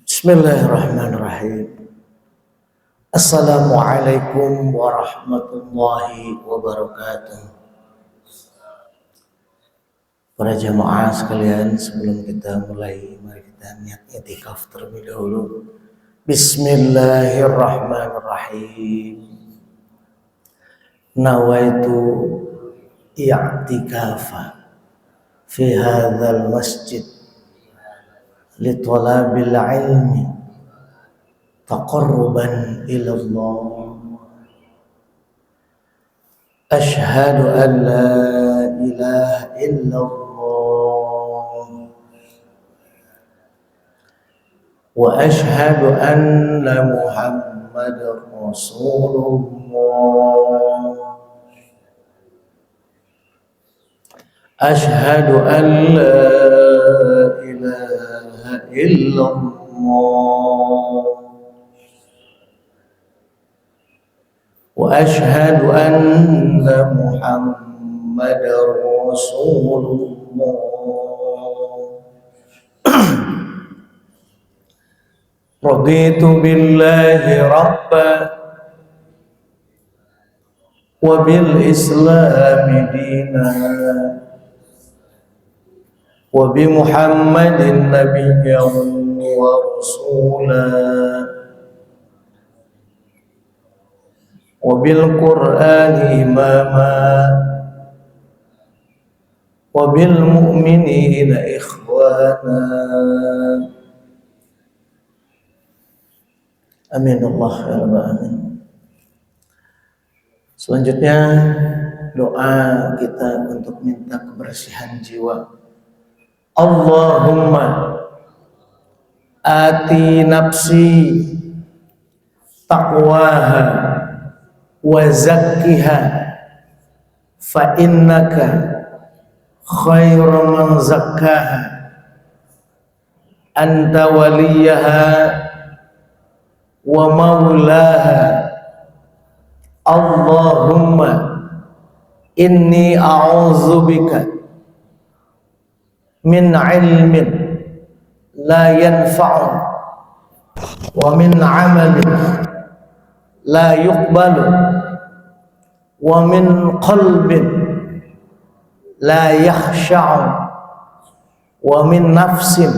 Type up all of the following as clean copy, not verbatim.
Bismillahirrahmanirrahim. Assalamualaikum warahmatullahi wabarakatuh. Para jamaah sekalian, sebelum kita mulai, mari kita niat i'tikaf terlebih dahulu. Bismillahirrahmanirrahim. Nawaitu i'tikafa fi hadzal masjid li talabil ilmi taqarruban ila Allah. Ashhadu an la ilaha illallah wa ashhadu anna Muhammadar Rasulullah. Ashhadu an la ilaha illallah wa ashhadu anna Muhammadar Rasulullah. Raditu billahi rabba wa bil islami dinan wa bi Muhammadin nabiyyan wa rasulan wa bil Qur'ani imama wa bil mu'minina ikhwana. Amin Allah ya rabbal alamin. Selanjutnya doa kita untuk minta kebersihan jiwa. Allahumma ati nafsi taqwaha wa zakkiha fa innaka khairu man zakkaha anta waliyaha wa maulaha. Allahumma inni a'udzubika min ilmin la yanfa'u wa min amalin la yuqbalu wa min qalbin la yakhsha'u wa min nafsin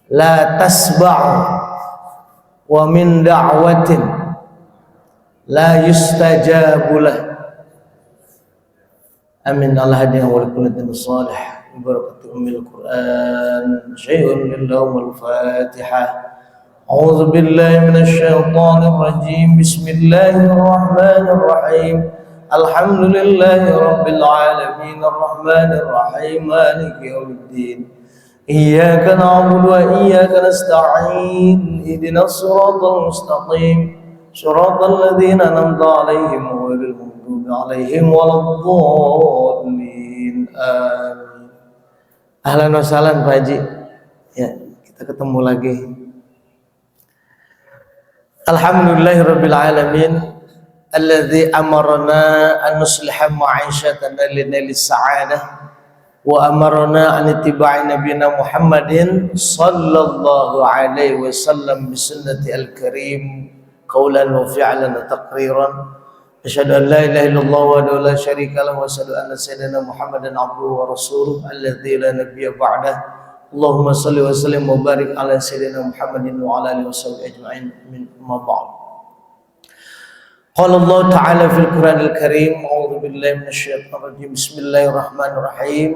la tasba'u wa min da'watin la yustajabu lah. Amin. Allah hadiah wa lakum salih barakatuh ummil Quran syai'un lillahi al-Fatihah. A'udzu billahi minasy syaithanir rajim. Bismillahir rahim. Alhamdulillahi rabbil alamin arrahmanir rahim maliki yaumiddin. Iyyaka na'budu wa iyyaka nasta'in. Ihdinas siratal mustaqim. Shiratal ladzina an'amta 'alaihim ghairil maghdubi 'alaihim waladdallin. Amin. Ahlan wa sahlan Pak Haji. Ya, kita ketemu lagi. Alhamdulillahirabbil alamin alladzi amarna an nusliha ma'ishatana linalis sa'adah wa amarna an ittiba'i nabiyina Muhammadin sallallahu alaihi wasallam bi sunnati al-karim qawlan wa fi'lan wa taqriran. Asyhadu an la ilaha illallah wa la syarika lahu wa asyhadu anna sayyidina Muhammadan abduhu wa rasuluh alladzi la nabiyya ba'dah. Allahumma shalli wa sallim wa barik ala sayyidina Muhammadin wa ala alihi washabbihi ajma'in. Min ma ba'd. Qala Allah ta'ala fil Qur'anil Karim, a'udzu billahi minasy syaithanir rajim. Bismillahirrahmanirrahim.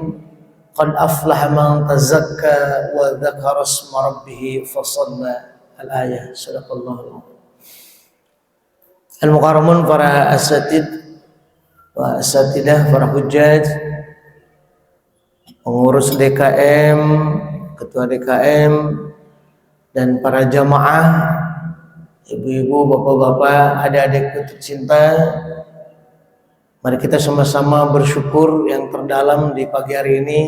qad aflaha man tazakka wa dzakara isma rabbih fasalla. Al-ayah. Sadaqallahu. Al-mukarramun, para asatid wa asatidah, para hujjaj, pengurus DKM, ketua DKM, dan para jamaah, ibu-ibu, bapak-bapak, adik-adikku tercinta. Mari kita sama-sama bersyukur yang terdalam di pagi hari ini.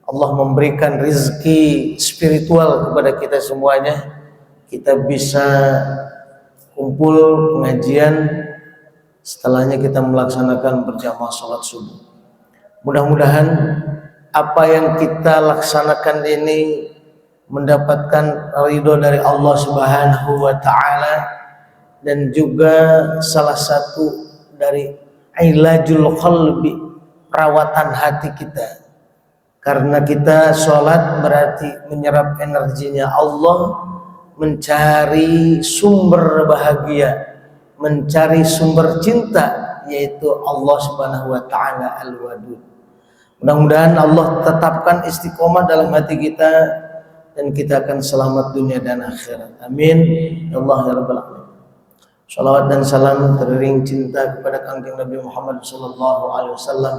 Allah memberikan rizki spiritual kepada kita semuanya. Kita bisa kumpul pengajian, setelahnya kita melaksanakan berjamaah sholat subuh. Mudah-mudahan apa yang kita laksanakan ini mendapatkan ridho dari Allah Subhanahu wa Ta'ala, dan juga salah satu dari ilajul qalbi, perawatan hati kita. Karena kita sholat berarti menyerap energinya Allah, mencari sumber bahagia, mencari sumber cinta, yaitu Allah Subhanahu wa Ta'ala Al-Wadud. Mudah-mudahan Allah tetapkan istiqomah dalam hati kita, dan kita akan selamat dunia dan akhirat. Amin ya Allah ya Rabbal alamin. Shalawat dan salam teriring cinta kepada kanjeng Nabi Muhammad sallallahu alaihi wasallam.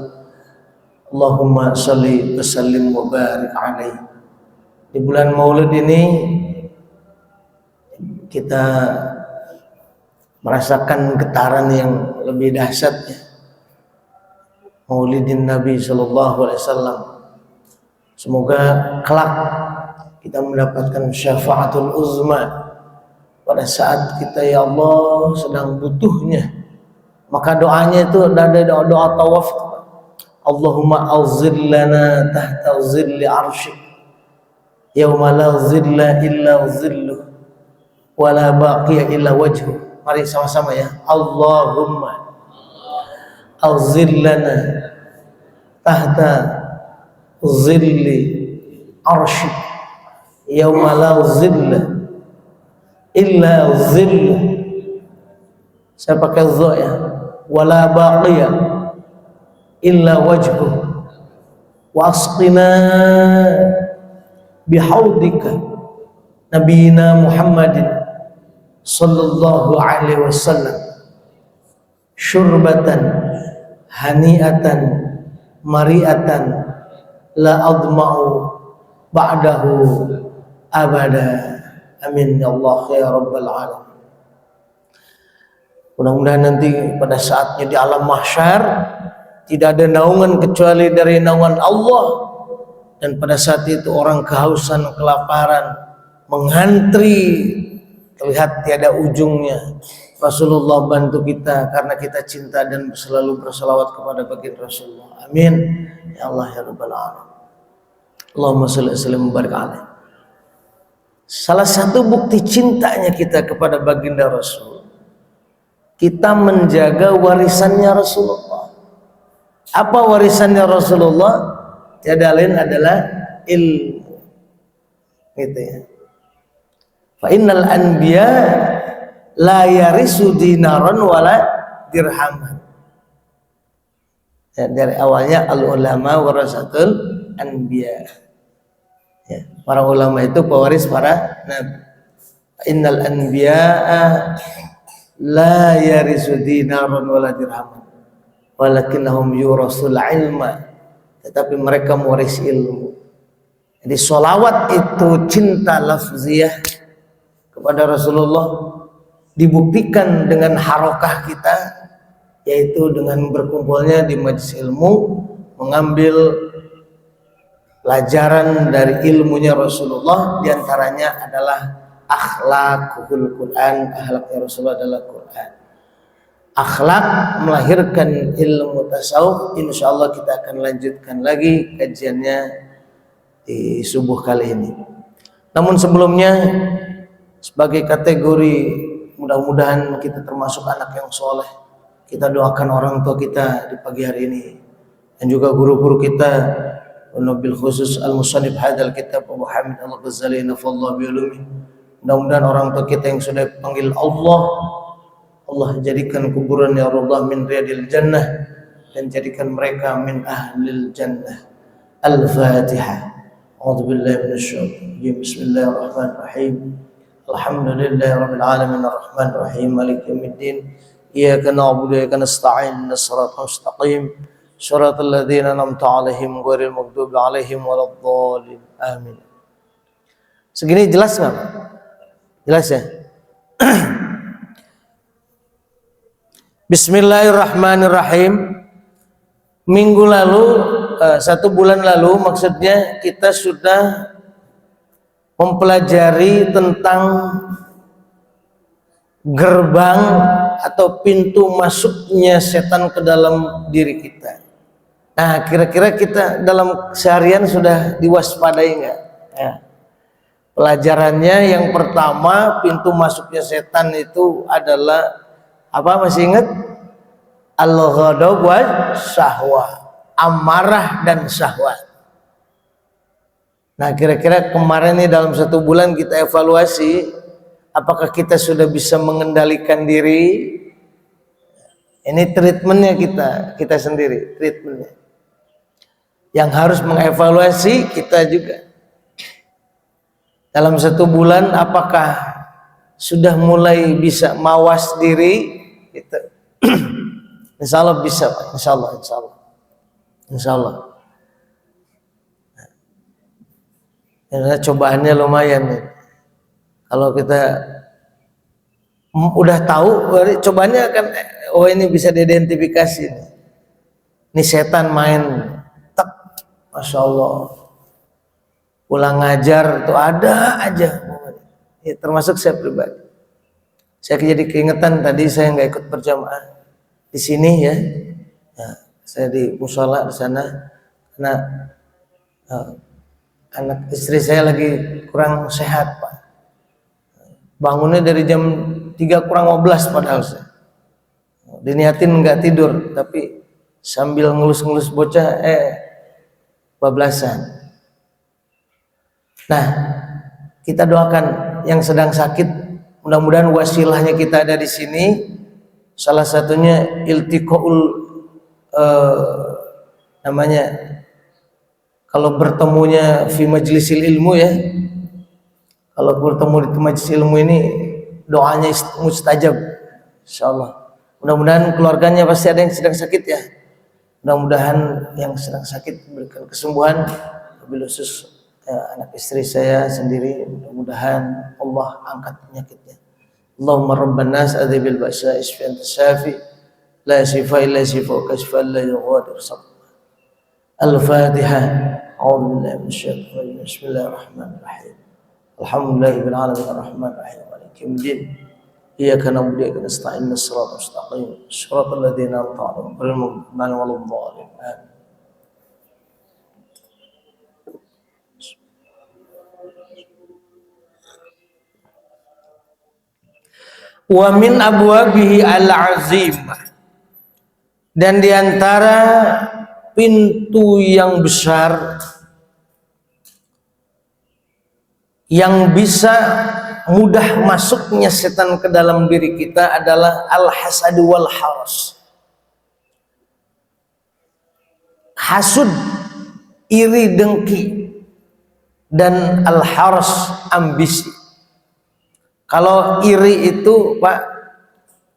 Allahumma shalli wa sallim wa barik alaihi. Di bulan Maulid ini kita merasakan getaran yang lebih dahsyat, ya. Maulidin Nabi sallallahu alaihi wasallam. Semoga kelak kita mendapatkan syafaatul uzma pada saat kita, ya Allah, sedang butuhnya. Maka doanya itu ada doa tawaf. Allahumma auzillana tahta zilli arsyik yauma la zilla illa zilluh wa la baqiya illa wajhuh. Mari sama-sama, ya. Allahumma auzillana tahta zilli arsyik yauma la zilla illa zilluh. Saya pakai dha, ya. Wala baqiya illa wajhuh wa asqina bihaudika nabiyina Muhammadin sallallahu alaihi wasallam syurbatan hani'atan mari'atan la adma'u ba'dahu abada. Amin ya Allah ya Rabbal alamin. Mudah-mudahan nanti pada saatnya di alam mahsyar tidak ada naungan kecuali dari naungan Allah, dan pada saat itu orang kehausan, kelaparan mengantri, terlihat tiada ujungnya. Rasulullah bantu kita karena kita cinta dan selalu bersalawat kepada baginda Rasulullah. Amin ya Allah ya Rabbal alamin. Allahumma shalli wa sallim wa barik alaihi. Salah satu bukti cintanya kita kepada baginda Rasul, kita menjaga warisannya Rasulullah. Apa warisannya Rasulullah? Tiada lain adalah ilmu. Gitu, ya. Fa innal anbiya la yarisu dinaran wala dirhaman. Ya, dari awalnya al ulama warasatul anbiya. Ya, para ulama itu pewaris para nabi. Innal anbiya la yarisu dinaran wala dirhaman walakinnahum yurasul ilma, tetapi mereka mewaris ilmu. Jadi sholawat itu cinta lafziyah kepada Rasulullah dibuktikan dengan harokah kita, yaitu dengan berkumpulnya di majelis ilmu, mengambil pelajaran dari ilmunya Rasulullah. Diantaranya adalah akhlakul Quran. Akhlaknya Rasulullah adalah Quran. Akhlak melahirkan ilmu tasawuf. Insya Allah kita akan lanjutkan lagi kajiannya di subuh kali ini. Namun sebelumnya, sebagai kategori mudah-mudahan kita termasuk anak yang soleh, kita doakan orang tua kita di pagi hari ini, dan juga guru-guru kita, wabil khusus al-musannif hadal kitab Abu Hamid al-Ghazali nafallahu bi'ulumi. Mudah-mudahan orang tua kita yang sudah panggil Allah jadikan kuburan ya Allah min riyadil jannah, dan jadikan mereka min ahlil jannah. Al-Fatihah. A'udzu billahi minasyaitonir rajim. Bismillahirrahmanirrahim. Alhamdulillahirabbil alamin arrahmanir rahim maliki yaumiddin. Iyyaka na'budu wa iyyaka nasta'in. Ihdinas siratal mustaqim. Shiratal ladzina an'amta 'alaihim ghairil maghdubi 'alaihim waladdallin. Amin. Segini jelas nggak? Jelas ya? Bismillahirrahmanirrahim. Minggu lalu, 1 bulan lalu maksudnya, kita sudah mempelajari tentang gerbang atau pintu masuknya setan ke dalam diri kita. Nah, kira-kira kita dalam seharian sudah diwaspadai nggak? Ya. Pelajarannya yang pertama, pintu masuknya setan itu adalah apa, masih ingat? Al-ghadab wa syahwah, amarah dan syahwat. Nah, kira-kira kemarin ini dalam 1 bulan kita evaluasi, apakah kita sudah bisa mengendalikan diri? Ini treatmentnya kita sendiri, treatmentnya. Yang harus mengevaluasi kita juga. Dalam 1 bulan apakah sudah mulai bisa mawas diri? Gitu. Insya Allah bisa, Pak. Insya Allah. Karena cobaannya lumayan nih. Kalau kita udah tahu, cobaannya akan, oh ini bisa diidentifikasi nih. Ini setan main, tak, Masya Allah. Pulang ngajar tuh ada aja, ya, termasuk saya pribadi. Saya jadi keingetan tadi saya nggak ikut berjamaah di sini ya. Saya di mushola di sana karena anak istri saya lagi kurang sehat, Pak. Bangunnya dari jam 3 kurang 15 padahal saya. Diniatin nggak tidur, tapi sambil ngelus-ngelus bocah bablasan. Nah, kita doakan yang sedang sakit, mudah-mudahan wasilahnya kita ada di sini. Salah satunya iltiqaul, namanya kalau bertemunya fi majlisil ilmu ya. Kalau bertemu di majlis ilmu ini doanya mustajab, insyaallah. Mudah-mudahan keluarganya pasti ada yang sedang sakit ya. Mudah-mudahan yang sedang sakit diberikan kesembuhan, wabil khusus anak istri saya sendiri, mudah-mudahan Allah angkat penyakitnya. Allahumma rabban nas adhibil ba'sa isfi anta syafi la shifa illa shifauka shifaan la yughadiru saqama. Al-Fatihah. A'udzu billahi minasyaitonir rajim. Bismillahirrahmanirrahim. Alhamdulillahirabbil alamin arrahmanir rahim maliki yaumiddin. Iyyaka na'budu wa iyyaka nasta'in. Ihdinas siratal mustaqim. Shiratal ladzina an'amta 'alaihim ghairil maghdubi 'alaihim waladdallin. Amin. Wa min abwabihi al-azim, dan diantara pintu yang besar yang bisa mudah masuknya setan ke dalam diri kita adalah al-hasad wal haras. Hasud, iri dengki, dan al-haras, ambisi. Kalau iri itu, Pak,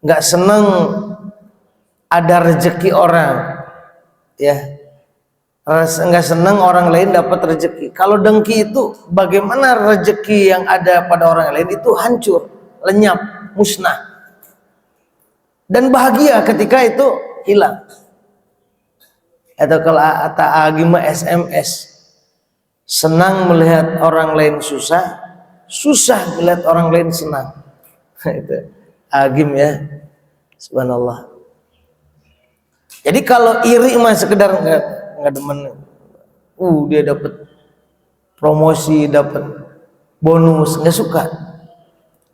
nggak seneng ada rezeki orang, ya, nggak seneng orang lain dapat rezeki. Kalau dengki itu, bagaimana rezeki yang ada pada orang lain itu hancur, lenyap, musnah, dan bahagia ketika itu hilang. Atau kalau kata agama SMS, senang melihat orang lain susah, susah melihat orang lain senang. Itu agim ya, subhanallah. Jadi kalau iri mah sekedar nggak demen, dia dapat promosi, dapat bonus, nggak suka,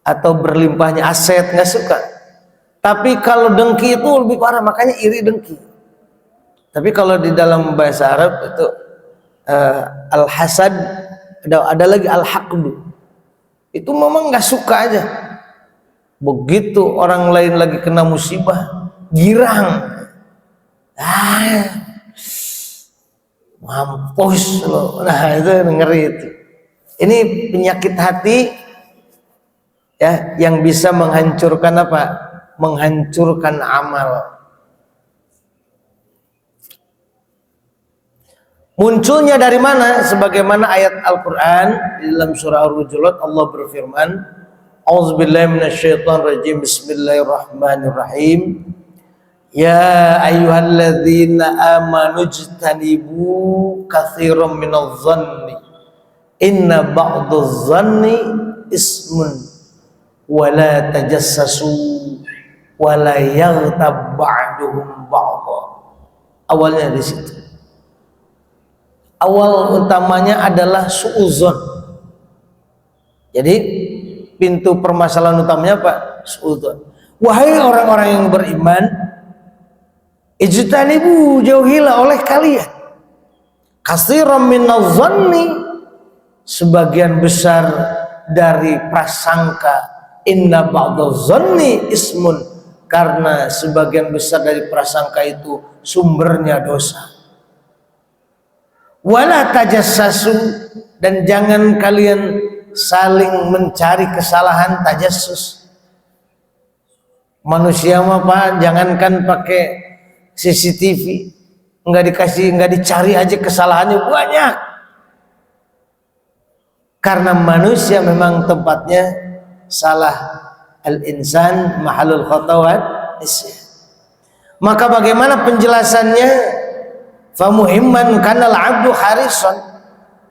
atau berlimpahnya aset, nggak suka. Tapi kalau dengki itu lebih parah, makanya iri dengki. Tapi kalau di dalam bahasa Arab itu al-hasad, ada lagi al-haqdu. Itu memang nggak suka aja. Begitu orang lain lagi kena musibah, girang. mampus lo. Nah itu ngeri itu. Ini penyakit hati ya, yang bisa menghancurkan apa? Menghancurkan amal. Munculnya dari mana? Sebagaimana ayat Al-Quran di dalam surah Ar-Hujurat, Allah berfirman, A'udzubillahi minasyaitonirrajim, Bismillahirrahmanirrahim. Ya ayyuhalladzina amanu jtanibu katsiran minadh dhanni inna ba'dadh dhanni ismun wa la tajassasu wa la yaghtab ba'duhum ba'dha. Awalnya di situ. Awal utamanya adalah suudzon. Jadi pintu permasalahan utamanya apa? Suudzon. Wahai orang-orang yang beriman, ijtanibu, jauhilah oleh kalian katsiran minadh dhanni, sebagian besar dari prasangka, inna ba'dadh dhanni ismun, karena sebagian besar dari prasangka itu sumbernya dosa. Wala tajassasu, dan jangan kalian saling mencari kesalahan, tajassus. Manusia mah Pak, jangankan pakai CCTV, nggak dicari aja kesalahannya banyak. Karena manusia memang tempatnya salah, al-insan mahalul khatawat isya. Maka bagaimana penjelasannya? Famuhimman kanal abdu harisan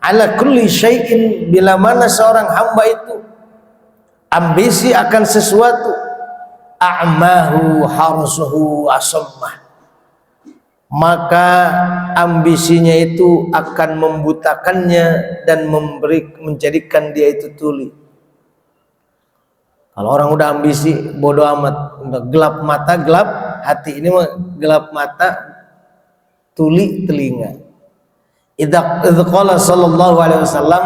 ala kulli syai'in, bila mana seorang hamba itu ambisi akan sesuatu, a'mahu harsuhu asammah, maka ambisinya itu akan membutakannya dan menjadikan dia itu tuli. Kalau orang udah ambisi, bodoh amat, udah gelap mata, gelap hati. Ini mah gelap mata, tuli telinga. Idza qala sallallahu alaihi wasallam,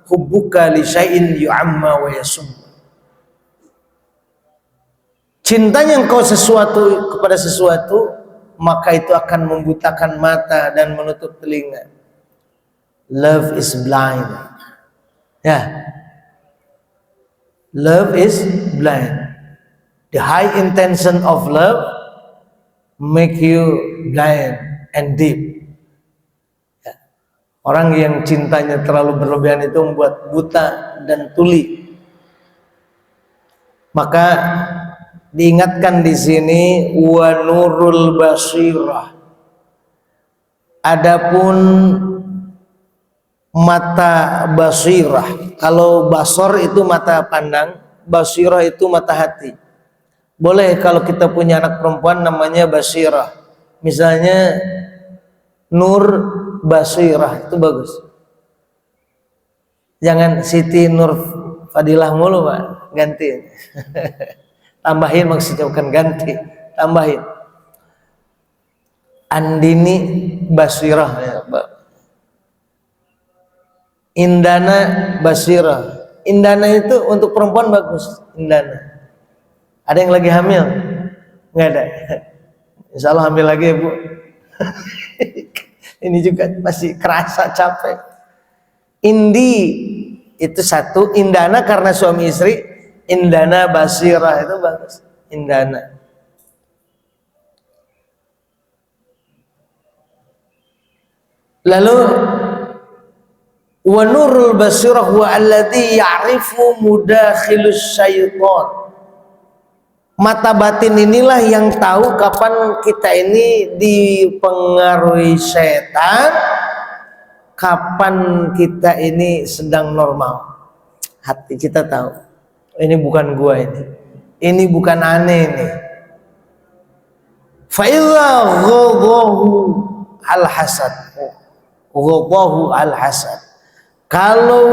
hubbuka li syai'in yu'amma wa yasum. Cintanya engkau kepada sesuatu, maka itu akan membutakan mata dan menutup telinga. Love is blind. Ya. Love is blind. The high intention of love make you blind and deep. Ya. Orang yang cintanya terlalu berlebihan itu membuat buta dan tuli. Maka diingatkan di sini wa nurul basirah. Adapun mata basirah, kalau basor itu mata pandang, basirah itu mata hati. Boleh kalau kita punya anak perempuan namanya basirah, misalnya Nur Basirah, itu bagus. Jangan Siti Nur Fadilah mulu Pak, ganti. Tambahin, maksudnya bukan ganti, tambahin Andini Basirah ya, Pak. Indana Basirah. Indana itu untuk perempuan bagus, Indana. Ada yang lagi hamil? Nggak ada. Insya Allah hamil lagi ya Bu. Ini juga masih kerasa capek. Indi itu satu, Indana karena suami istri, Indana Basirah itu bagus. Indana. Lalu wa nurul basirah wa alladhi ya'rifu mudakhilus syaitan. Mata batin inilah yang tahu kapan kita ini dipengaruhi setan, kapan kita ini sedang normal. Hati kita tahu, ini bukan gua ini bukan aneh ini. Fa idza ghadahu al-hasad, ghadahu al-hasad. Kalau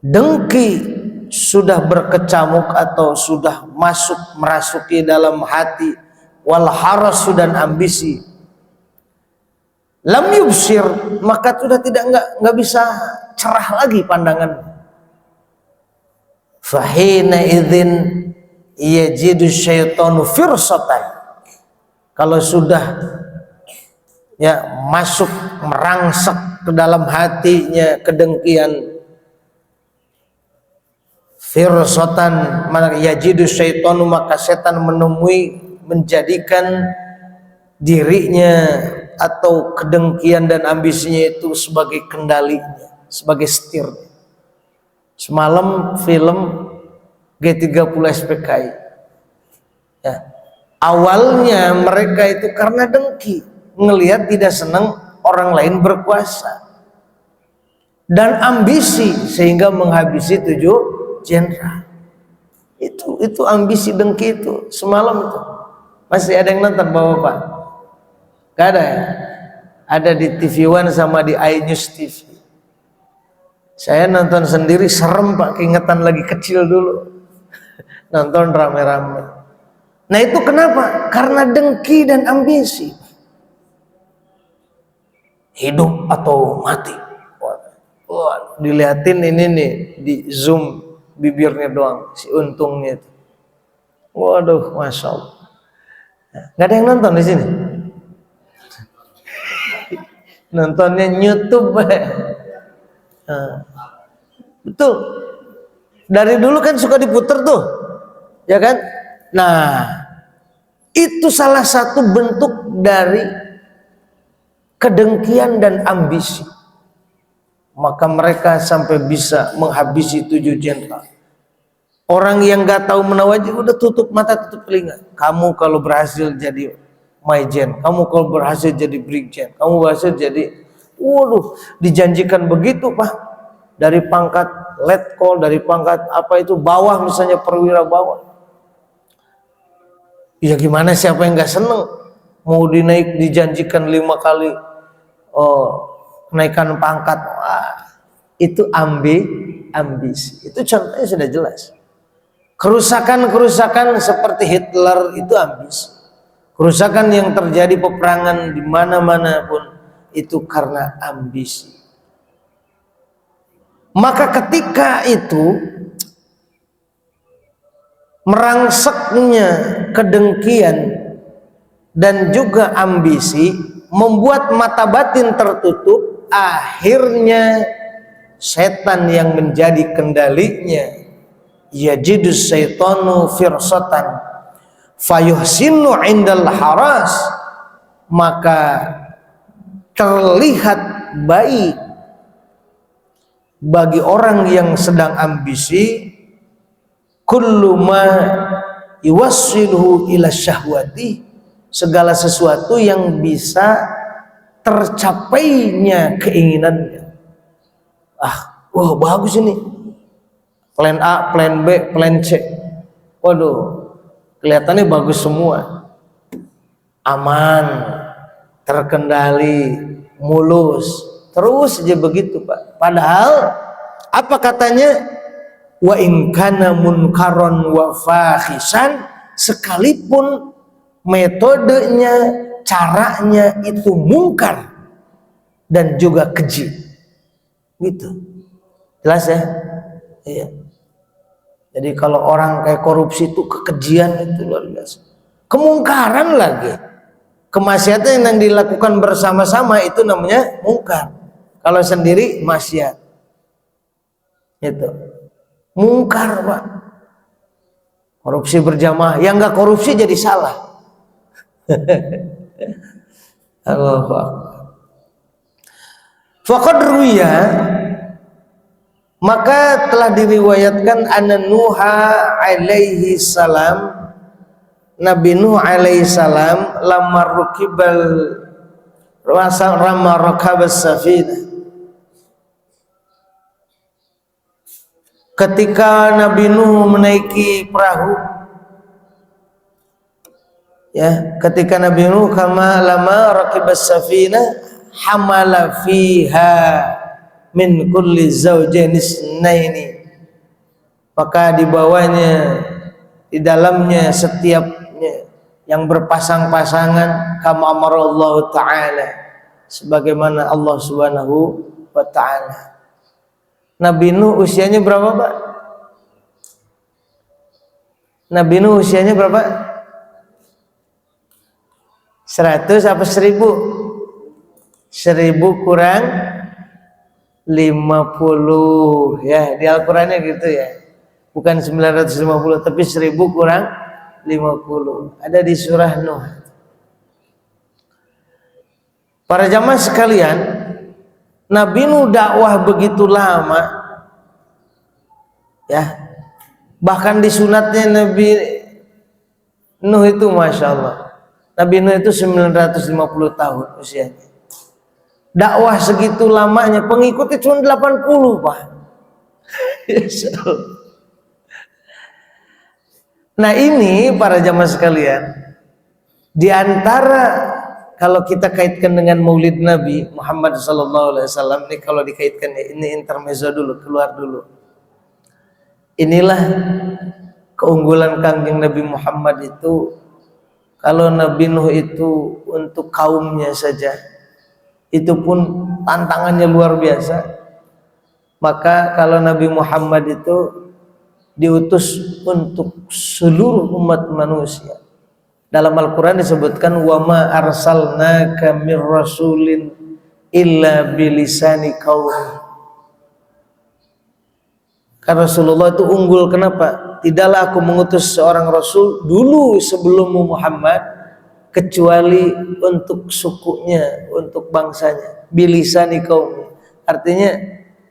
dengki sudah berkecamuk atau sudah merasuki dalam hati, wal harasu dan ambisi, lam yubsir, maka sudah nggak bisa cerah lagi pandangan. Fahina idzin yajidu syaitanu firsatan. Kalau sudah ya, masuk merangsek ke dalam hatinya kedengkian. Firsatan, yajidu syaitanu, maka setan menemui, menjadikan dirinya atau kedengkian dan ambisinya itu sebagai kendalinya, sebagai setirnya. Semalam film G30 SPKI, ya, awalnya mereka itu karena dengki, ngelihat tidak senang orang lain berkuasa, dan ambisi sehingga menghabisi 7 jenderal. Itu ambisi dengki itu semalam itu. Masih ada yang nonton Bapak? Gak ada ya? Ada di TV One sama di iNews TV. Saya nonton sendiri, serem Pak, keingetan lagi kecil dulu. Nonton rame-rame. Nah itu kenapa? Karena dengki dan ambisi. Hidup atau mati. Wah, dilihatin ini nih, di zoom bibirnya doang, si untungnya itu. Waduh, masya Allah. Nggak ada yang nonton di sini. Nontonnya YouTube. Betul. Dari dulu kan suka diputer tuh, ya kan? Nah, itu salah satu bentuk dari kedengkian dan ambisi. Maka mereka sampai bisa menghabisi 7 jenderal. Orang yang nggak tahu menawaji udah tutup mata, tutup telinga. Kamu kalau berhasil jadi Maijen, kamu kalau berhasil jadi Brigjen, kamu berhasil jadi, waduh, dijanjikan begitu Pak. Dari pangkat letkol, dari pangkat apa itu bawah, misalnya perwira bawah. Ya gimana, siapa yang nggak seneng? Mau dinaik, dijanjikan 5 kali kenaikan pangkat. Wah, itu ambisi. Itu contohnya sudah jelas. Kerusakan-kerusakan seperti Hitler itu ambisi. Kerusakan yang terjadi, peperangan di mana-mana pun itu karena ambisi. Maka ketika itu merangseknya kedengkian dan juga ambisi membuat mata batin tertutup, akhirnya setan yang menjadi kendalinya, yajidus syaitanu firsatan fayuhsinu indal haras, maka terlihat baik bagi orang yang sedang ambisi kullu ma yuwassiluhu ila syahwati, segala sesuatu yang bisa tercapainya keinginannya. Wah bagus ini, plan A, plan B, plan C. Waduh, kelihatannya bagus semua, aman, terkendali, mulus, terus aja begitu Pak. Padahal apa katanya? Wa in kana munkaron wa fakhisan, sekalipun metodenya, caranya itu mungkar dan juga keji. Gitu. Jelas ya? Iya. Jadi kalau orang kayak korupsi itu kekejian itu luar biasa. Kemungkaran lagi. Kemaksiatan yang dilakukan bersama-sama itu namanya mungkar. Kalau sendiri maksiat. Itu. Mungkar Pak. Korupsi berjamaah, yang nggak korupsi jadi salah. Allahu Akbar. Faqad ruwiya, maka telah diriwayatkan anna Nuha alaihi salam, Nabi Nuh alaihi salam lamma rukibal rama rakabas safinah, ketika Nabi Nuh menaiki perahu, ya, ketika Nabi Nuh kama lama rakibas safinah hamala fiha min kulli zawjain isnaini, maka dibawanya di dalamnya setiapnya yang berpasang-pasangan, kama amarallahu ta'ala, sebagaimana Allah subhanahu wa ta'ala. Nabi Nuh usianya berapa Pak? Nabi Nuh usianya berapa? 100 apa 1000? 1000 kurang 50 ya, di Al-Qur'annya gitu ya. Bukan 950 tapi 1000 kurang 50. Ada di surah Nuh. Para jamaah sekalian, Nabi Nuh dakwah begitu lama ya. Bahkan di sunatnya Nabi Nuh itu Masya Allah, Nabi Nuh itu 950 tahun usianya. Dakwah segitu lamanya, pengikutnya cuma 80 Pak. Nah ini para jamaah sekalian, di antara kalau kita kaitkan dengan Maulid Nabi Muhammad SAW, ini kalau dikaitkan ini intermezzo dulu, keluar dulu. Inilah keunggulan Kangjeng Nabi Muhammad itu. Kalau Nabi Nuh itu untuk kaumnya saja, itu pun tantangannya luar biasa. Maka kalau Nabi Muhammad itu diutus untuk seluruh umat manusia. Dalam Al-Quran disebutkan wa ma arsalnaka mir rasulin illa bilisani qaum. Karena Rasulullah itu unggul, kenapa? Tidaklah aku mengutus seorang rasul dulu sebelummu Muhammad kecuali untuk sukunya, untuk bangsanya, bilisani kaum. Artinya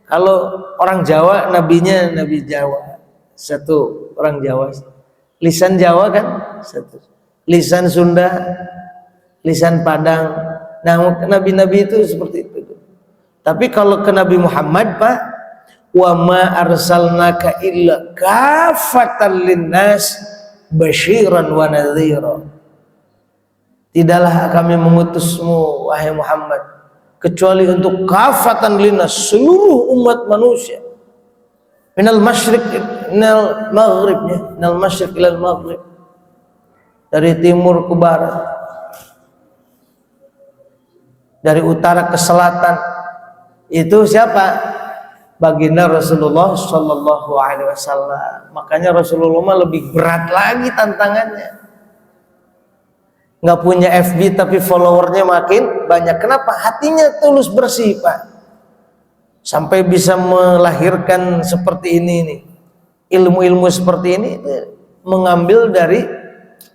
kalau orang Jawa nabinya nabi Jawa, satu orang Jawa. Lisan Jawa kan satu. Lisan Sunda, lisan Padang. Nah, nabi-nabi itu seperti itu. Tapi kalau ke Nabi Muhammad, Pak, wa ma arsalnaka illa kafatan linnas basyiran wa nadhira. Tidaklah kami mengutusmu wahai Muhammad kecuali untuk kafatan linnas, seluruh umat manusia. Minal masyriq minal maghrib, minal masyriq ilal maghrib, dari timur ke barat, dari utara ke selatan. Itu siapa? Baginda Rasulullah Shallallahu Alaihi Wasallam. Makanya Rasulullah mah lebih berat lagi tantangannya. Nggak punya FB tapi followernya makin banyak. Kenapa? Hatinya tulus bersih, Pak. Sampai bisa melahirkan seperti ini nih. Ilmu-ilmu seperti ini mengambil dari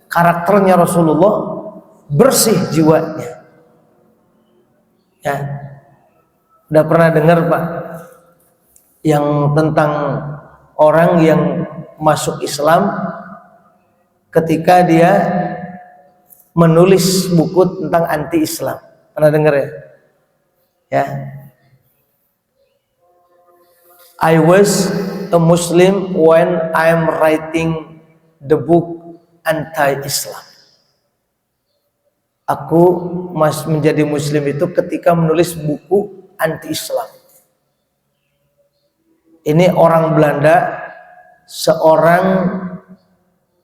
karakternya Rasulullah, bersih jiwanya. Ya, udah pernah dengar Pak yang tentang orang yang masuk Islam ketika dia menulis buku tentang anti-Islam? Pernah dengar ya? Ya. I was a Muslim when I'm writing the book anti-Islam. Aku menjadi Muslim itu ketika menulis buku anti-Islam. Ini orang Belanda, seorang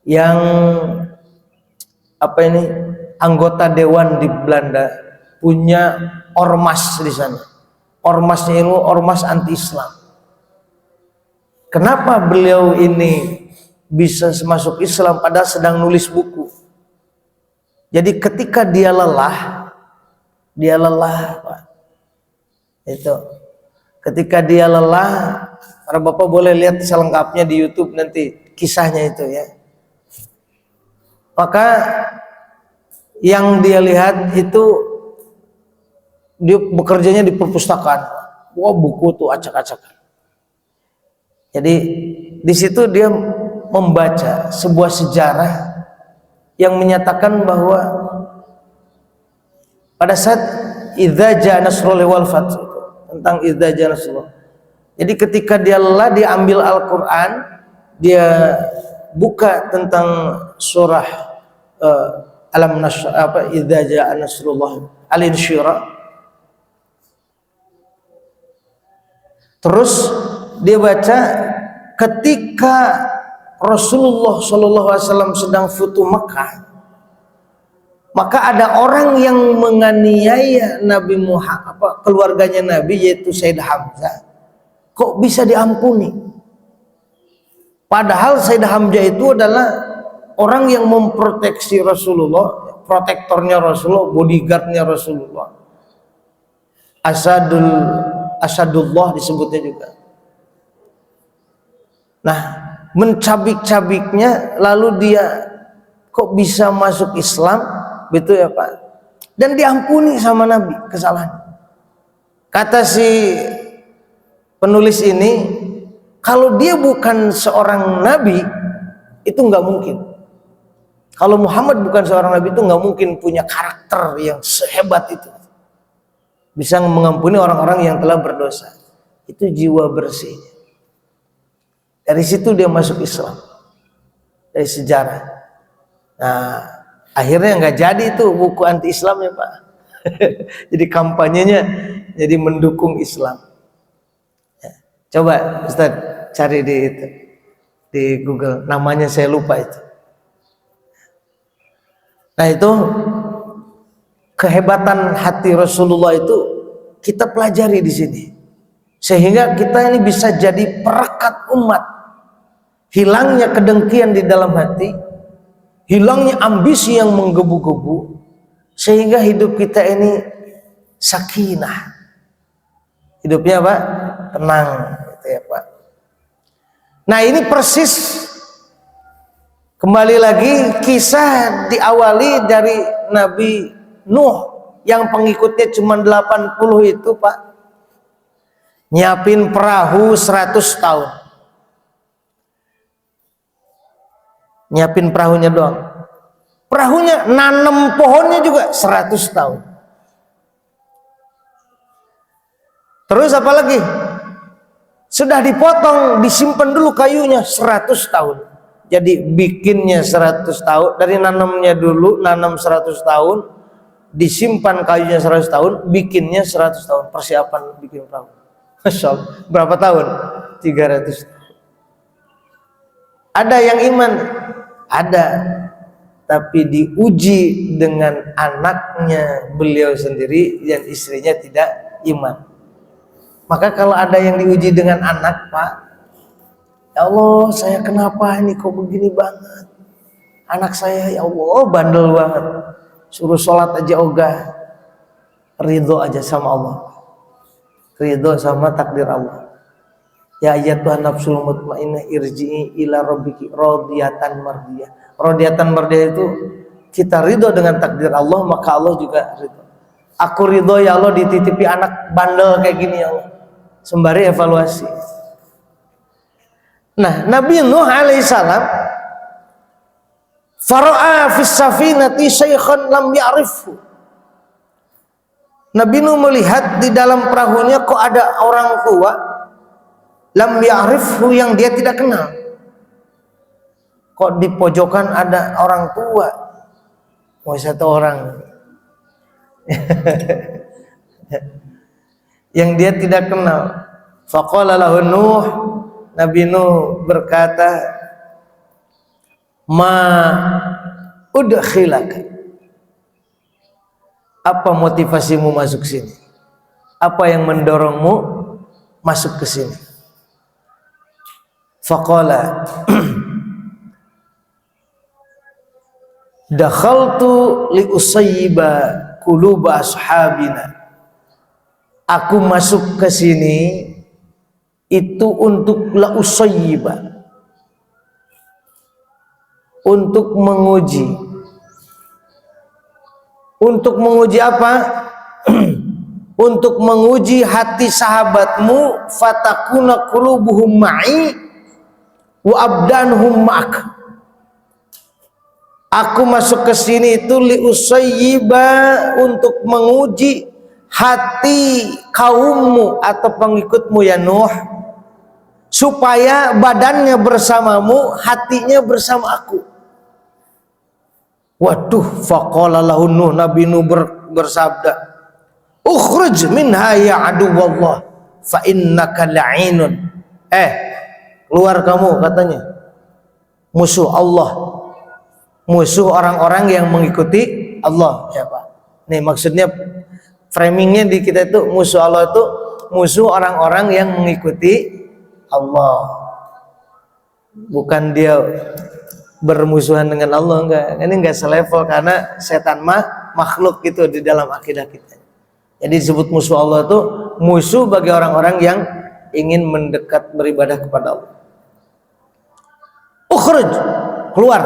yang anggota dewan di Belanda, punya ormas di sana. Ormasnya itu ormas anti-Islam. Kenapa beliau ini bisa masuk Islam padahal sedang nulis buku? Jadi ketika dia lelah Pak. Itu. Ketika dia lelah, para bapak boleh lihat selengkapnya di YouTube nanti kisahnya itu ya. Maka yang dia lihat itu dia bekerjanya di perpustakaan. Wah, buku tuh acak-acakan. Jadi di situ dia membaca sebuah sejarah yang menyatakan bahwa pada saat idza jaa nasrullahi wal fath, tentang idza jaa nasrullah. Jadi ketika dia lelah, dia ambil Al-Qur'an, dia buka tentang surah alam nasr idza jaa nasrullah al-insyirah. Terus dia baca ketika Rasulullah SAW sedang futuh Makkah, maka ada orang yang menganiaya Nabi Muhammad, keluarganya Nabi, yaitu Sayyid Hamzah. Kok bisa diampuni? Padahal Sayyid Hamzah itu adalah orang yang memproteksi Rasulullah, protektornya Rasulullah, bodyguardnya Rasulullah. asadullah disebutnya juga. Nah, mencabik-cabiknya, lalu dia kok bisa masuk Islam, betul ya Pak? Dan diampuni sama Nabi kesalahan. Kata si penulis ini, kalau dia bukan seorang Nabi, itu nggak mungkin. Kalau Muhammad bukan seorang Nabi, itu nggak mungkin punya karakter yang sehebat itu, bisa mengampuni orang-orang yang telah berdosa. Itu jiwa bersih. Dari situ dia masuk Islam, dari sejarah. Nah, akhirnya nggak jadi itu buku anti Islam ya Pak. Jadi kampanyenya jadi mendukung Islam. Ya. Coba Ustaz cari di Google, namanya saya lupa itu. Nah, itu kehebatan hati Rasulullah itu kita pelajari di sini, sehingga kita ini bisa jadi perekat umat. Hilangnya kedengkian di dalam hati, hilangnya ambisi yang menggebu-gebu, sehingga hidup kita ini sakinah. Hidupnya apa? Tenang, gitu ya Pak. Nah, ini persis kembali lagi kisah diawali dari Nabi Nuh yang pengikutnya cuma 80 itu Pak. Nyiapin perahu 100 tahun. Nyiapin perahunya doang. Perahunya nanam pohonnya juga 100 tahun. Terus apa lagi? Sudah dipotong, disimpan dulu kayunya 100 tahun. Jadi bikinnya 100 tahun, dari nanamnya dulu, nanam 100 tahun, disimpan kayunya 100 tahun, bikinnya 100 tahun, persiapan bikin perahu. Masya Allah. Berapa tahun? 300 tahun. Ada yang iman? Ada, tapi diuji dengan anaknya beliau sendiri dan istrinya tidak iman. Maka kalau ada yang diuji dengan anak Pak, ya Allah, saya kenapa ini kok begini banget? Anak saya ya Allah bandel banget, suruh sholat aja ogah, ridho aja sama Allah, ridho sama takdir Allah. Ya ayyatuhan nafsul mutmainnah irji'i ila rabbiki radiyatan mardiyah. Radiyatan mardiyah itu kita ridho dengan takdir Allah, maka Allah juga ridho. Aku ridho ya Allah dititipi anak bandel kayak gini ya Allah, sembari evaluasi. Nah, Nabi Nuh alaihissalam fara'a fis safinati syaikhan lam ya'rifhu. Nabi Nuh melihat di dalam perahunya kok ada orang tua lam ya'rifhu yang dia tidak kenal. Kok di pojokan ada orang tua? Oh, satu orang yang dia tidak kenal. Faqala lahu Nuh, Nabi Nuh berkata, ma udkhilaka, apa motivasimu masuk sini? Apa yang mendorongmu masuk ke sini? Faqala dakhaltu li usayyiba quluba ashabina. Aku masuk ke sini itu untuk la usayyiba, untuk menguji. Untuk menguji apa? Untuk menguji hati sahabatmu, fatakuna qulubuhum ma'i wa abdanhum ma'ak. Aku masuk ke sini itu li usayyiba, untuk menguji hati kaummu atau pengikutmu ya Nuh, supaya badannya bersamamu, hatinya bersama aku. Waduh, faqala lahu Nuh, Nabi Nuh bersabda, ukhruj minha ya aduwallah fa innaka la'inun. Keluar kamu, katanya, musuh Allah, musuh orang-orang yang mengikuti Allah ya Pak. Nih maksudnya framingnya di kita itu musuh Allah itu musuh orang-orang yang mengikuti Allah, bukan dia bermusuhan dengan Allah, enggak. Ini enggak selevel, karena setan makhluk gitu di dalam akidah kita. Jadi disebut musuh Allah itu musuh bagi orang-orang yang ingin mendekat beribadah kepada Allah. Ukhruj, keluar.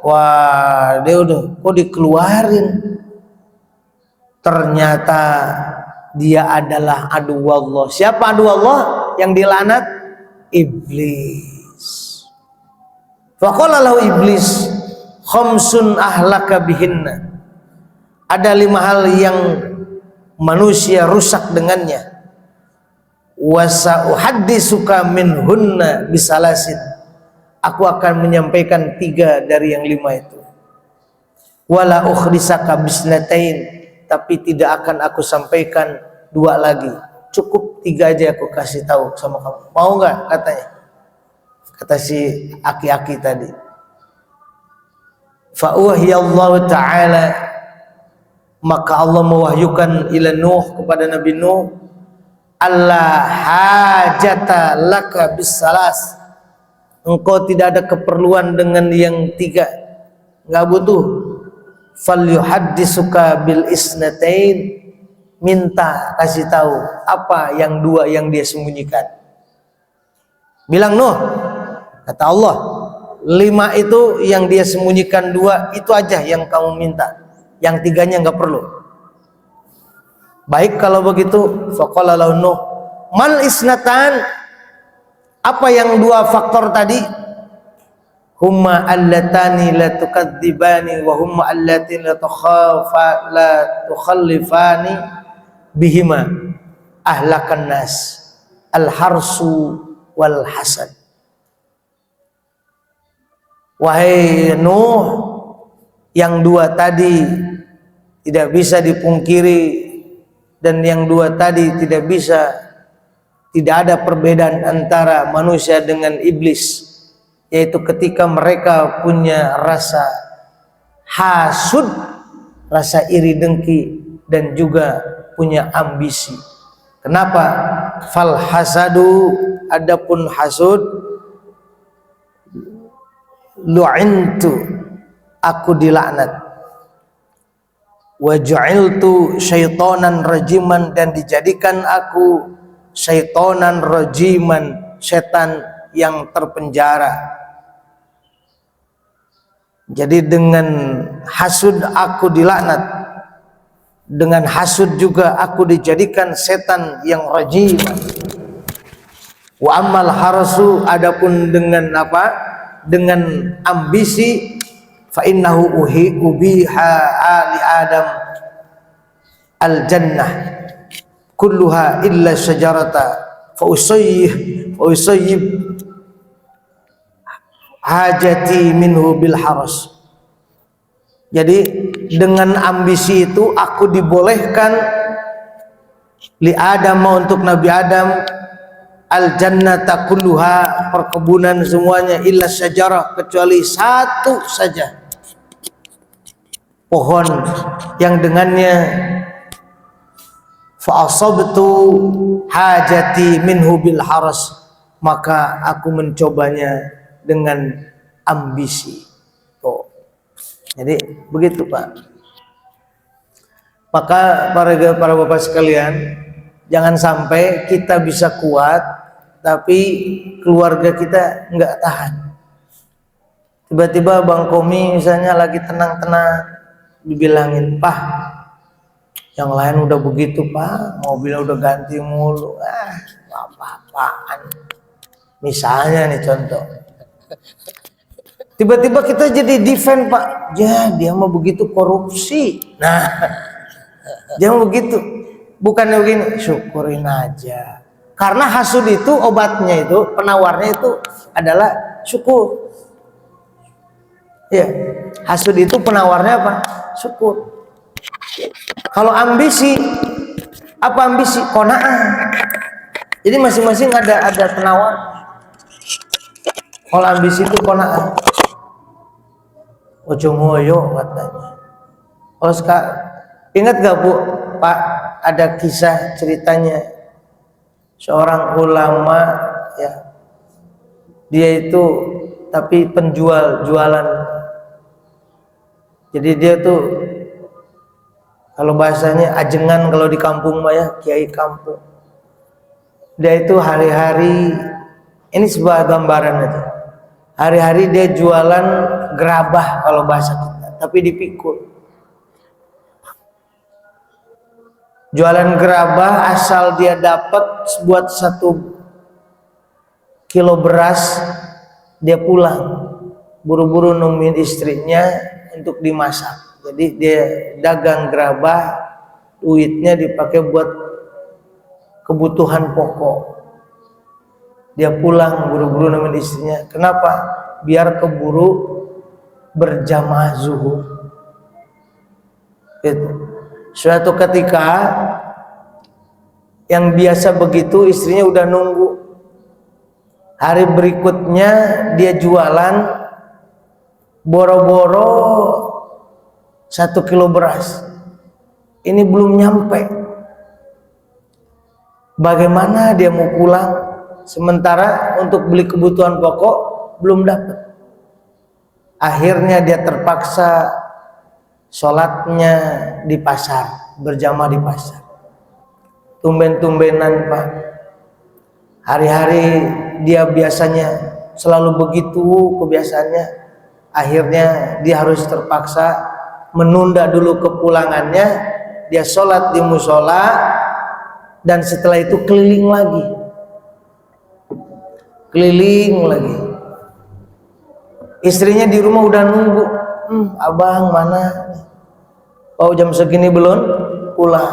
Wah, dia udah kok dikeluarin. Ternyata dia adalah adu Allah. Siapa adu Allah yang dilaknat? Iblis. Faqala lahu iblis, khamsun ahlaka bihinna. Ada 5 hal yang manusia rusak dengannya. Wa sa'uhadditsuka minhunna bisalasin. Aku akan menyampaikan 3 dari yang 5 itu. Wala ukhrisaka bisnatain. Tapi tidak akan aku sampaikan 2 lagi. Cukup 3 aja aku kasih tahu sama kamu. Mau nggak katanya? Kata si aki-aki tadi. Fa wahyallahu ta'ala, maka Allah mewahyukan ila Nuh, kepada Nabi Nuh, Allah hajata laka bisalas. Engkau tidak ada keperluan dengan yang 3, nggak butuh. Falyuhadditsuka bil isnatain, minta kasih tahu apa yang 2 yang dia sembunyikan. Bilang Nuh, kata Allah, 5 itu yang dia sembunyikan 2 itu aja yang kamu minta, yang 3-nya nggak perlu. Baik kalau begitu. Faqala lahu Nuh, mal isnatan, apa yang 2 faktor tadi? Humma allatani la tukadzibani wa humma allati la tukhallifani bihima ahlakan nas al-harsu wal hasad. Wahai Nuh, yang 2 tadi tidak bisa dipungkiri, dan yang 2 tadi tidak ada perbedaan antara manusia dengan iblis, yaitu ketika mereka punya rasa hasud, rasa iri dengki, dan juga punya ambisi. Kenapa? Fal hasadu, adapun hasud, lu'intu, aku dilaknat, wa ju'iltu syaitanan rajiman, dan dijadikan aku syaitanan rajiman, setan yang terpenjara. Jadi dengan hasud aku dilaknat, dengan hasud juga aku dijadikan setan yang rajim. Wa ammal harasu, adapun dengan apa? Dengan ambisi, fa innahu ubiha ali adam al jannah kulluha illa syajarata fa usayyib hajati minhu bil haras. Jadi dengan ambisi itu aku dibolehkan li Adam, untuk Nabi Adam, al jannata kulluha, perkebunan semuanya, illa syajarah, kecuali 1 saja pohon yang dengannya fa asabtu hajati minhu bil haras, maka aku mencobanya dengan ambisi. Oh, jadi begitu Pak. Maka para bapak sekalian, jangan sampai kita bisa kuat tapi keluarga kita nggak tahan. Tiba-tiba Bang Komi misalnya lagi tenang-tenang, dibilangin, Pak, yang lain udah begitu Pak, mobilnya udah ganti mulu, apa-apaan. Misalnya nih contoh, tiba-tiba kita jadi defend Pak, ya dia mah begitu korupsi. Nah, dia mah begitu. Bukannya begini, syukurin aja. Karena hasud itu obatnya itu, penawarnya itu adalah syukur. Ya, hasud itu penawarnya apa? Syukur. Kalau ambisi, apa ambisi? Qanaah. Jadi masing-masing ada penawar. Kalau ambisi itu qanaah. Ojo ngoyo katanya. Kalau sekarang ingat gak Bu, Pak, ada kisah ceritanya seorang ulama ya. Dia itu tapi jualan. Jadi dia tuh Kalau bahasanya ajengan kalau di kampung mah ya, kiai kampung. Dia itu hari-hari, ini sebuah gambaran aja. Hari-hari dia jualan gerabah kalau bahasa kita, tapi dipikul. Jualan gerabah asal dia dapat buat 1 kilo beras, dia pulang buru-buru nungguin istrinya untuk dimasak. Jadi dia dagang gerabah, duitnya dipakai buat kebutuhan pokok. Dia pulang buru-buru nungguin istrinya. Kenapa? Biar keburu berjamaah zuhur. Gitu. Suatu ketika yang biasa begitu istrinya udah nunggu. Hari berikutnya dia jualan boro-boro 1 kilo beras. Ini belum nyampe. Bagaimana dia mau pulang sementara untuk beli kebutuhan pokok belum dapat. Akhirnya dia terpaksa sholatnya di pasar, berjamaah di pasar. Tumben-tumbenan Pak. Hari-hari dia biasanya selalu begitu kebiasaannya. Akhirnya dia harus terpaksa menunda dulu kepulangannya. Dia sholat di musola dan setelah itu keliling lagi. Keliling lagi. Istrinya di rumah udah nunggu. Abang mana? Oh jam segini belum pulang.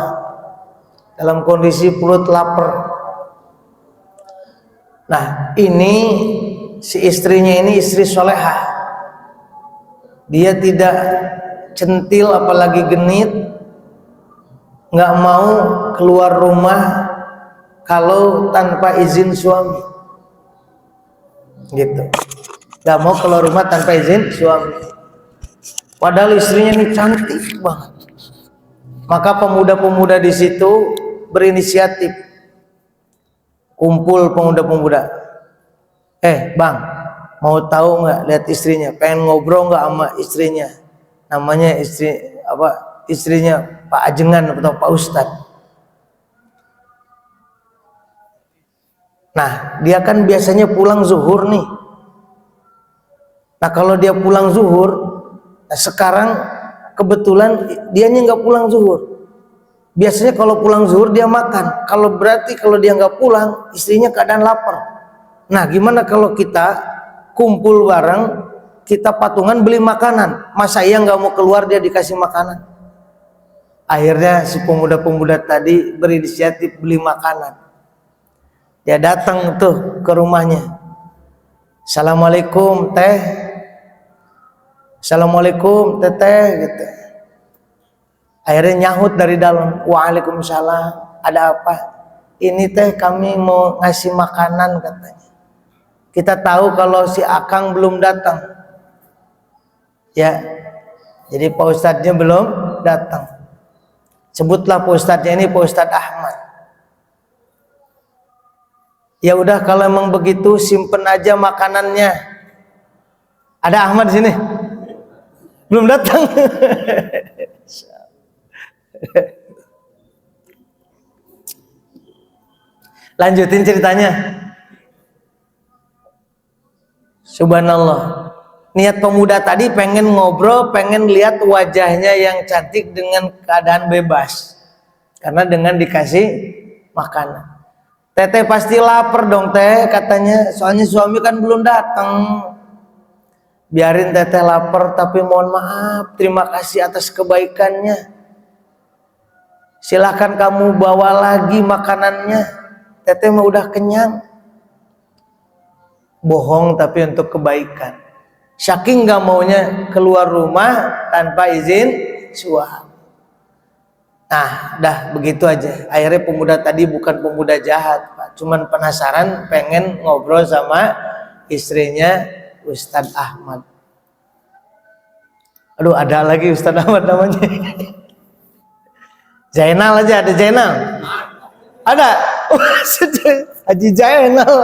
Dalam kondisi perut lapar. Nah ini si istrinya ini istri solehah. Dia tidak centil apalagi genit. Nggak mau keluar rumah kalau tanpa izin suami. Gitu. Nggak mau keluar rumah tanpa izin suami. Padahal istrinya ini cantik banget. Maka pemuda-pemuda di situ berinisiatif. Kumpul pemuda-pemuda. Bang, mau tahu nggak lihat istrinya? Pengen ngobrol nggak sama istrinya? Namanya istrinya Pak Ajengan atau Pak Ustadz. Nah, dia kan biasanya pulang zuhur nih. Nah, kalau dia pulang zuhur, sekarang kebetulan dianya nggak pulang zuhur. Biasanya kalau pulang zuhur dia makan. Kalau dia nggak pulang, istrinya keadaan lapar. Nah, gimana kalau kita kumpul bareng, kita patungan beli makanan? Masa ia nggak mau keluar dia dikasih makanan? Akhirnya si pemuda-pemuda tadi berinisiatif beli makanan. Dia datang tuh ke rumahnya. Assalamualaikum teh. Assalamualaikum teteh gitu. Akhirnya nyahut dari dalam. Waalaikumsalam. Ada apa? Ini teh kami mau ngasih makanan katanya. Kita tahu kalau si Akang belum datang. Ya. Jadi Pak Ustadznya belum datang. Sebutlah Pak Ustadznya ini Pak Ustadz Ahmad. Ya udah kalau emang begitu simpen aja makanannya. Ada Ahmad di sini? Belum datang. Lanjutin ceritanya. Subhanallah. Niat pemuda tadi pengen ngobrol, pengen lihat wajahnya yang cantik dengan keadaan bebas. Karena dengan dikasih makanan. Teteh pasti lapar dong teh katanya. Soalnya suami kan belum datang. Biarin teteh lapar tapi mohon maaf. Terima kasih atas kebaikannya. Silahkan kamu bawa lagi makanannya. Teteh mah udah kenyang. Bohong tapi untuk kebaikan. Saking gak maunya keluar rumah tanpa izin suami. Nah, dah begitu aja. Akhirnya pemuda tadi bukan pemuda jahat, Pak. Cuman penasaran, pengen ngobrol sama istrinya Ustadz Ahmad. Aduh, ada lagi Ustadz Ahmad namanya. Zainal aja, ada Zainal. Ada. Haji Zainal.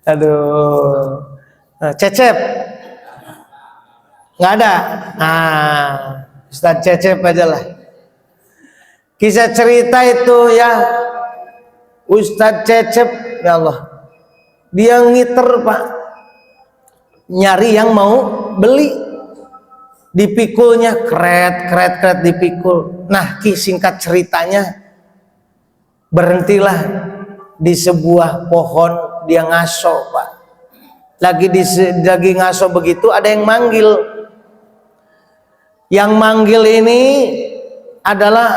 Aduh. Cecep. Nggak ada. Nah, Ustadz Cecep aja lah. Kisah cerita itu ya, Ustadz Cecep, ya Allah, dia ngiter Pak, nyari yang mau beli, dipikulnya kret dipikul. Nah, singkat ceritanya, berhentilah di sebuah pohon, dia ngaso Pak. Lagi ngaso begitu, ada yang manggil. Yang manggil ini adalah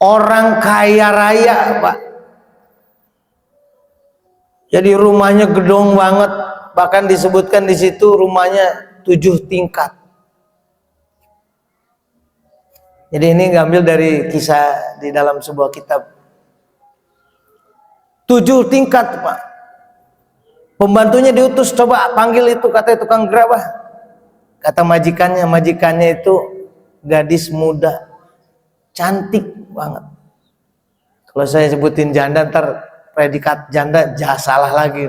orang kaya raya Pak. Jadi rumahnya gedong banget, bahkan disebutkan di situ rumahnya 7 tingkat. Jadi ini ngambil dari kisah di dalam sebuah kitab. 7 tingkat Pak. Pembantunya diutus, coba panggil itu, kata tukang gerabah. Kata majikannya itu gadis muda, cantik banget. Kalau saya sebutin janda, ntar predikat janda salah lagi.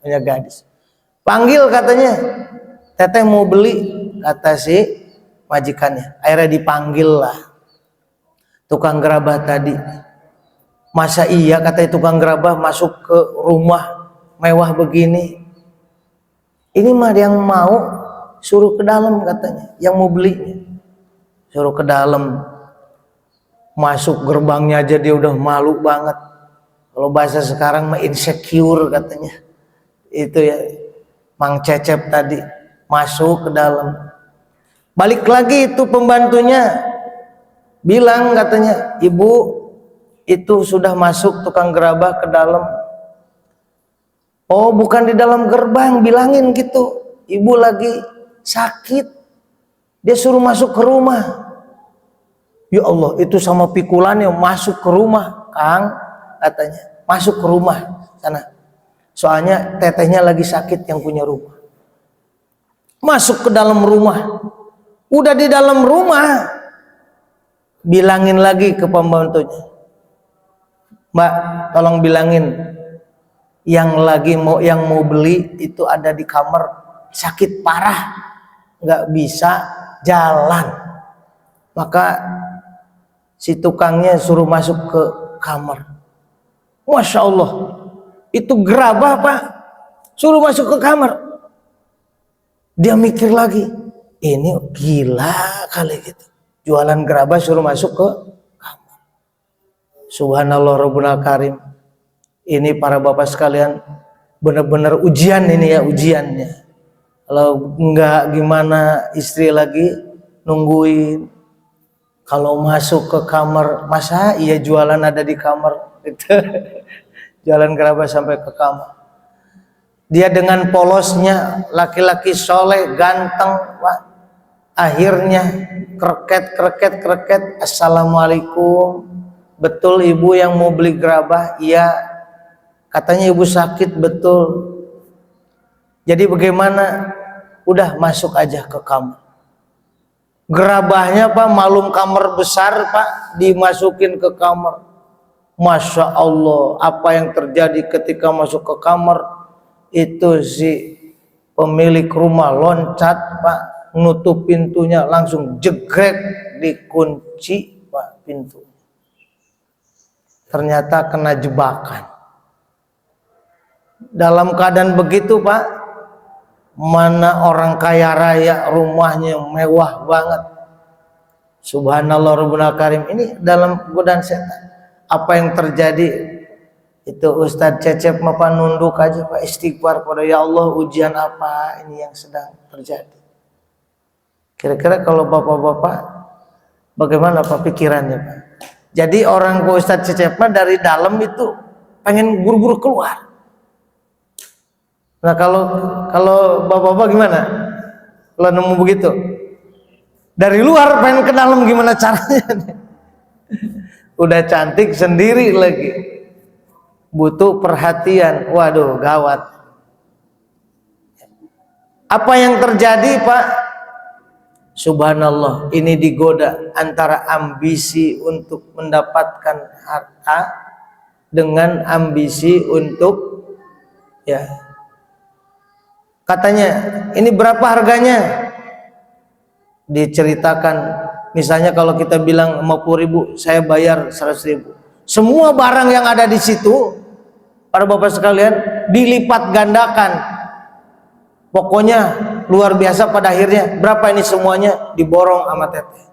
Punya gadis. Panggil katanya, teteh mau beli, kata si majikannya. Akhirnya dipanggil lah tukang gerabah tadi. Masa iya, kata tukang gerabah, masuk ke rumah mewah begini? Ini mah yang mau, suruh ke dalam katanya, yang mau beli suruh ke dalam. Masuk gerbangnya aja dia udah malu banget. Kalau bahasa sekarang mah insecure katanya. Itu ya, Mang Cecep tadi masuk ke dalam. Balik lagi itu pembantunya bilang katanya, ibu itu sudah masuk tukang gerabah ke dalam. Oh, bukan di dalam gerbang, bilangin gitu, ibu lagi sakit, dia suruh masuk ke rumah. Ya Allah, itu sama pikulannya masuk ke rumah, Kang, katanya, masuk ke rumah sana. Soalnya tetehnya lagi sakit yang punya rumah. Masuk ke dalam rumah. Udah di dalam rumah, bilangin lagi ke pembantunya, Mbak, tolong bilangin yang mau beli itu ada di kamar, sakit parah, nggak bisa jalan. Maka si tukangnya suruh masuk ke kamar. Masya Allah, itu gerabah Pak, suruh masuk ke kamar. Dia mikir lagi, ini gila kali gitu, jualan gerabah suruh masuk ke kamar. Subhanallah Rabbul Karim. Ini para bapak sekalian, benar-benar ujian ini ya, ujiannya. Kalau enggak gimana, istri lagi nungguin. Kalau masuk ke kamar, masa iya jualan ada di kamar gitu. Jalan gerabah sampai ke kamar. Dia dengan polosnya, laki-laki soleh, ganteng Pak. Akhirnya kreket. Assalamualaikum, betul ibu yang mau beli gerabah? Iya. Katanya ibu sakit, betul. Jadi bagaimana? Udah masuk aja ke kamar. Gerabahnya Pak, malum kamar besar Pak, dimasukin ke kamar. Masya Allah, apa yang terjadi ketika masuk ke kamar? Itu si pemilik rumah loncat Pak, nutup pintunya, langsung jegrek, dikunci Pak pintu. Ternyata kena jebakan. Dalam keadaan begitu Pak, mana orang kaya raya, rumahnya mewah banget. Subhanallah Rabbul Karim. Ini dalam godaan setan. Apa yang terjadi? Itu Ustadz Cecep Pak nunduk aja Pak, istighfar pada ya Allah, ujian apa ini yang sedang terjadi. Kira-kira kalau bapak-bapak bagaimana Pak pikirannya Pak? Jadi orang ke Ustadz Cecep dari dalam itu pengen buru-buru keluar. Nah kalau bapak-bapak gimana? Kalau nemu begitu, dari luar pengen ke dalam gimana caranya? Udah cantik sendiri lagi, butuh perhatian. Waduh, gawat. Apa yang terjadi Pak? Subhanallah, ini digoda antara ambisi untuk mendapatkan harta dengan ambisi untuk ya Katanya, ini berapa harganya? Diceritakan, misalnya kalau kita bilang 50.000, saya bayar 100.000. Semua barang yang ada di situ, para bapak sekalian, dilipat gandakan. Pokoknya luar biasa. Pada akhirnya berapa ini semuanya? Diborong sama teteh.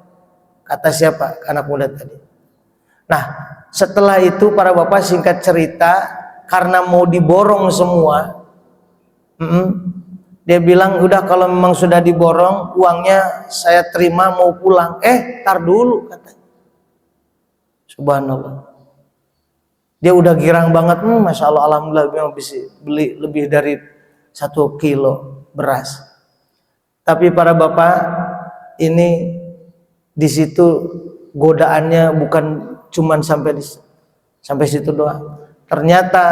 Kata siapa? Anak muda tadi. Nah, setelah itu para bapak, singkat cerita, karena mau diborong semua, dia bilang, udah kalau memang sudah diborong, uangnya saya terima, mau pulang. Tar dulu, katanya. Subhanallah. Dia udah girang banget, Masya Allah, alhamdulillah, memang bisa beli lebih dari 1 kilo beras. Tapi para bapak, ini di situ godaannya bukan cuman sampai situ doang. Ternyata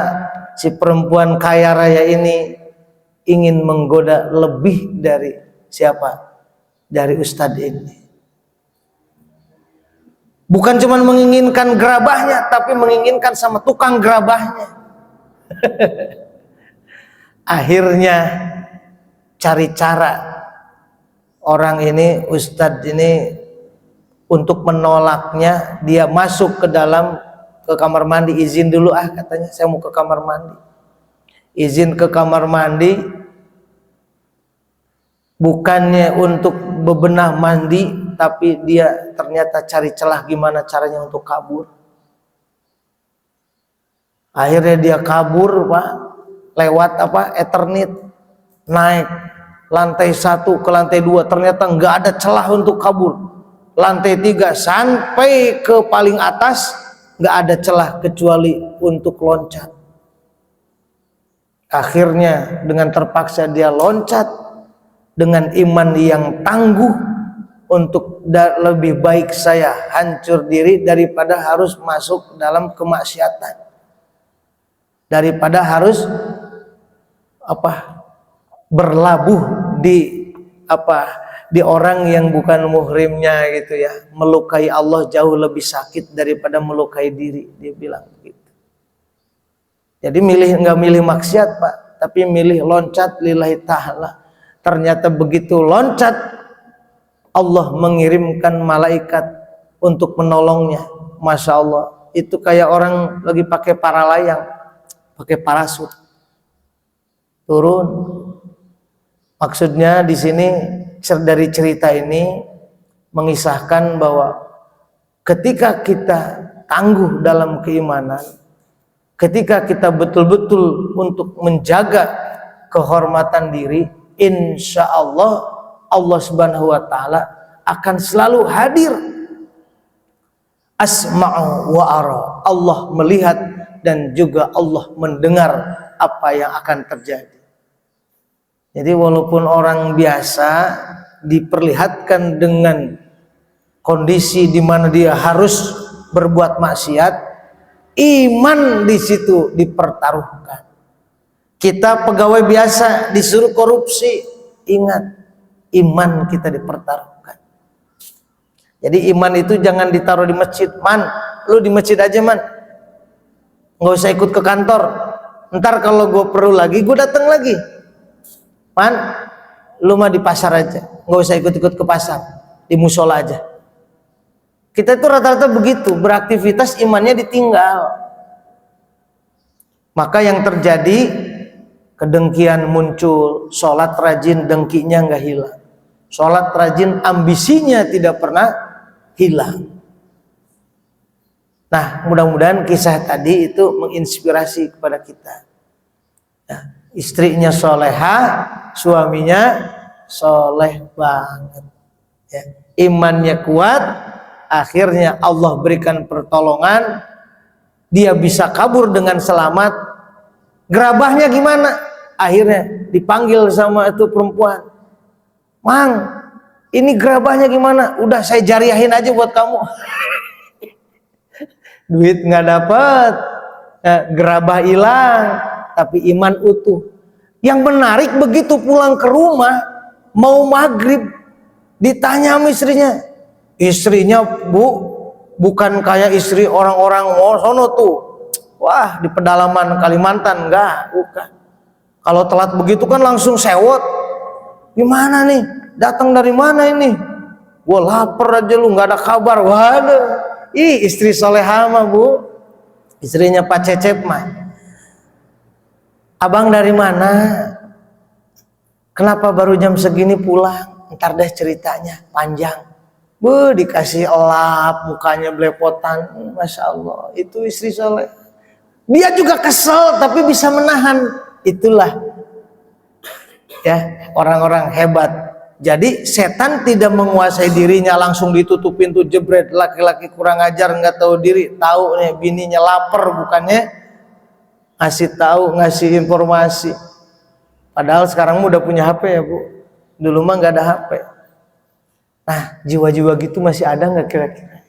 si perempuan kaya raya ini ingin menggoda lebih dari siapa? Dari ustadz ini. Bukan cuma menginginkan gerabahnya, tapi menginginkan sama tukang gerabahnya. Akhirnya cari cara orang ini, ustadz ini, untuk menolaknya. Dia masuk ke kamar mandi, izin dulu katanya, saya mau ke kamar mandi. Izin ke kamar mandi, bukannya untuk bebenah mandi, tapi dia ternyata cari celah gimana caranya untuk kabur. Akhirnya dia kabur, Pak, lewat Eternit, naik lantai 1 ke lantai 2, ternyata nggak ada celah untuk kabur. Lantai 3 sampai ke paling atas nggak ada celah kecuali untuk loncat. Akhirnya dengan terpaksa dia loncat dengan iman yang tangguh, untuk lebih baik saya hancur diri daripada harus masuk dalam kemaksiatan, daripada harus berlabuh di orang yang bukan muhrimnya gitu ya. Melukai Allah jauh lebih sakit daripada melukai diri, dia bilang begitu. Jadi nggak milih maksiat, Pak, tapi milih loncat lillahi ta'ala. Ternyata begitu loncat, Allah mengirimkan malaikat untuk menolongnya. Masya Allah, itu kayak orang lagi pakai paralayang, pakai parasut, turun. Maksudnya di sini dari cerita ini mengisahkan bahwa ketika kita tangguh dalam keimanan, ketika kita betul-betul untuk menjaga kehormatan diri, insya Allah Allah Subhanahu wa Ta'ala akan selalu hadir. Asma'u wa ara, Allah melihat dan juga Allah mendengar apa yang akan terjadi. Jadi walaupun orang biasa diperlihatkan dengan kondisi di mana dia harus berbuat maksiat, iman di situ dipertaruhkan. Kita pegawai biasa disuruh korupsi, ingat, iman kita dipertaruhkan. Jadi iman itu jangan ditaruh di masjid. Man, lu di masjid aja, man, nggak usah ikut ke kantor. Ntar kalau gue perlu lagi, gue datang lagi. Man, lu mah di pasar aja, nggak usah ikut-ikut ke pasar, di musola aja. Kita itu rata-rata begitu, beraktivitas imannya ditinggal. Maka yang terjadi, kedengkian muncul. Sholat rajin, dengkinya nggak hilang. Sholat rajin, ambisinya tidak pernah hilang. Nah, mudah-mudahan kisah tadi itu menginspirasi kepada kita. Nah, istrinya soleha, suaminya soleh banget ya. Imannya kuat, akhirnya Allah berikan pertolongan, dia bisa kabur dengan selamat. Gerabahnya gimana? Akhirnya dipanggil sama itu perempuan, Mang, ini gerabahnya gimana? Udah saya jariahin aja buat kamu. Duit nggak dapet, gerabah hilang, tapi iman utuh. Yang menarik, begitu pulang ke rumah mau maghrib, ditanya sama istrinya, Bu, bukan kayak istri orang-orang sono tuh, wah di pedalaman Kalimantan, enggak, bukan. Kalau telat begitu kan langsung sewot. Gimana nih? Datang dari mana ini? Gua lapar aja lu, nggak ada kabar. Waduh, istri soleha mah bu, istrinya Pak Cecep mah. Abang dari mana? Kenapa baru jam segini pulang? Ntar deh ceritanya panjang. Bu, dikasih elap, mukanya belepotan. Masya Allah, itu istri soleh. Dia juga kesel tapi bisa menahan. Itulah ya orang-orang hebat. Jadi setan tidak menguasai dirinya, langsung ditutupin tuh jebret. Laki-laki kurang ajar, nggak tahu diri, tahu nih bininya lapar, bukannya ngasih tahu, ngasih informasi. Padahal sekarang udah punya HP ya bu, dulu mah nggak ada HP. Nah, jiwa-jiwa gitu masih ada nggak kira-kira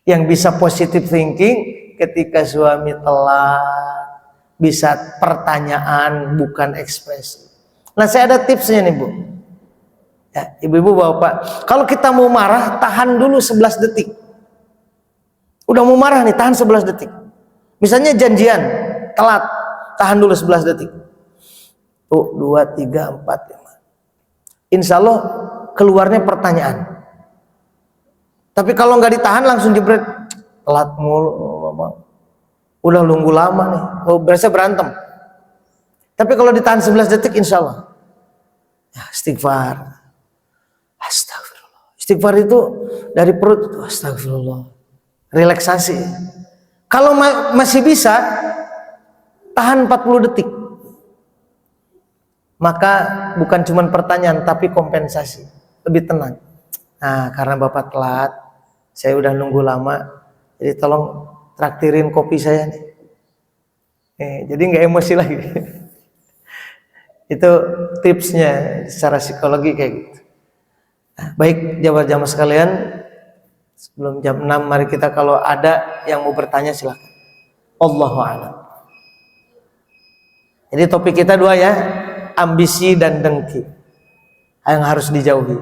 yang bisa positive thinking ketika suami telat, bisa pertanyaan bukan ekspresi. Nah, saya ada tipsnya nih bu. Ya, ibu-ibu bapak, kalau kita mau marah, tahan dulu 11 detik. Udah mau marah nih, tahan 11 detik. Misalnya janjian, telat, tahan dulu 11 detik. Tuh, 2, 3, 4, 5. Insya Allah keluarnya pertanyaan. Tapi kalau nggak ditahan langsung jebret, telat mulu, udah nunggu lama nih, berasa berantem. Tapi kalau ditahan 11 detik, insya Allah ya, istighfar. Astagfirullah. Istighfar itu dari perut, astagfirullah. Relaksasi. Kalau masih bisa, tahan 40 detik. Maka bukan cuma pertanyaan, tapi kompensasi. Lebih tenang. Nah, karena Bapak telat, saya udah nunggu lama, jadi tolong traktirin kopi saya nih. Jadi nggak emosi lagi. Itu tipsnya secara psikologi kayak gitu. Nah, baik jamaah-jamaah sekalian, sebelum jam 6 mari kita kalau ada yang mau bertanya silakan. Allahu a'lam. Jadi topik kita dua ya, ambisi dan dengki yang harus dijauhi.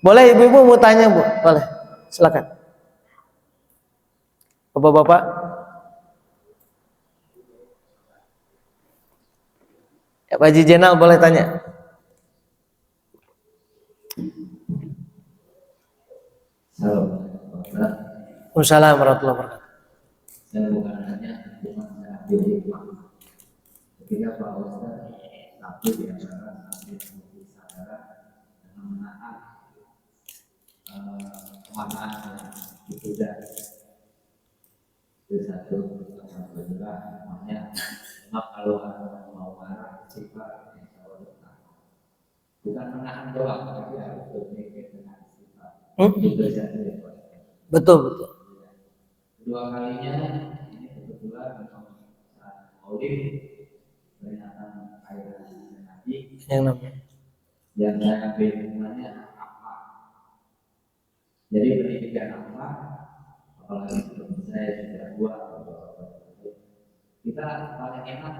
Boleh ibu-ibu mau tanya bu? Boleh, silakan. Bapak-bapak. Ya, Pak Haji Jenal boleh tanya. Assalamualaikum warahmatullahi wabarakatuh. Saya bukan hanya cuma saya pilih ketika Pak Ustaz satu di antara satu saudara dengan menahan kemarahan yang ditunda. Itu satu kedua namanya memang kalau orang mau marah sifat yang selalu bukan menahan doang tapi harus berpikir dengan sifat. Itu satu yang Betul betul. Kedua kalinya ini kebetulan saat Maulid peringatan kelahiran Nabi Yang namanya. yang saya ambil hubungannya apa? Jadi pendidikan apa? Apalagi seperti saya sudah buat kita paling enak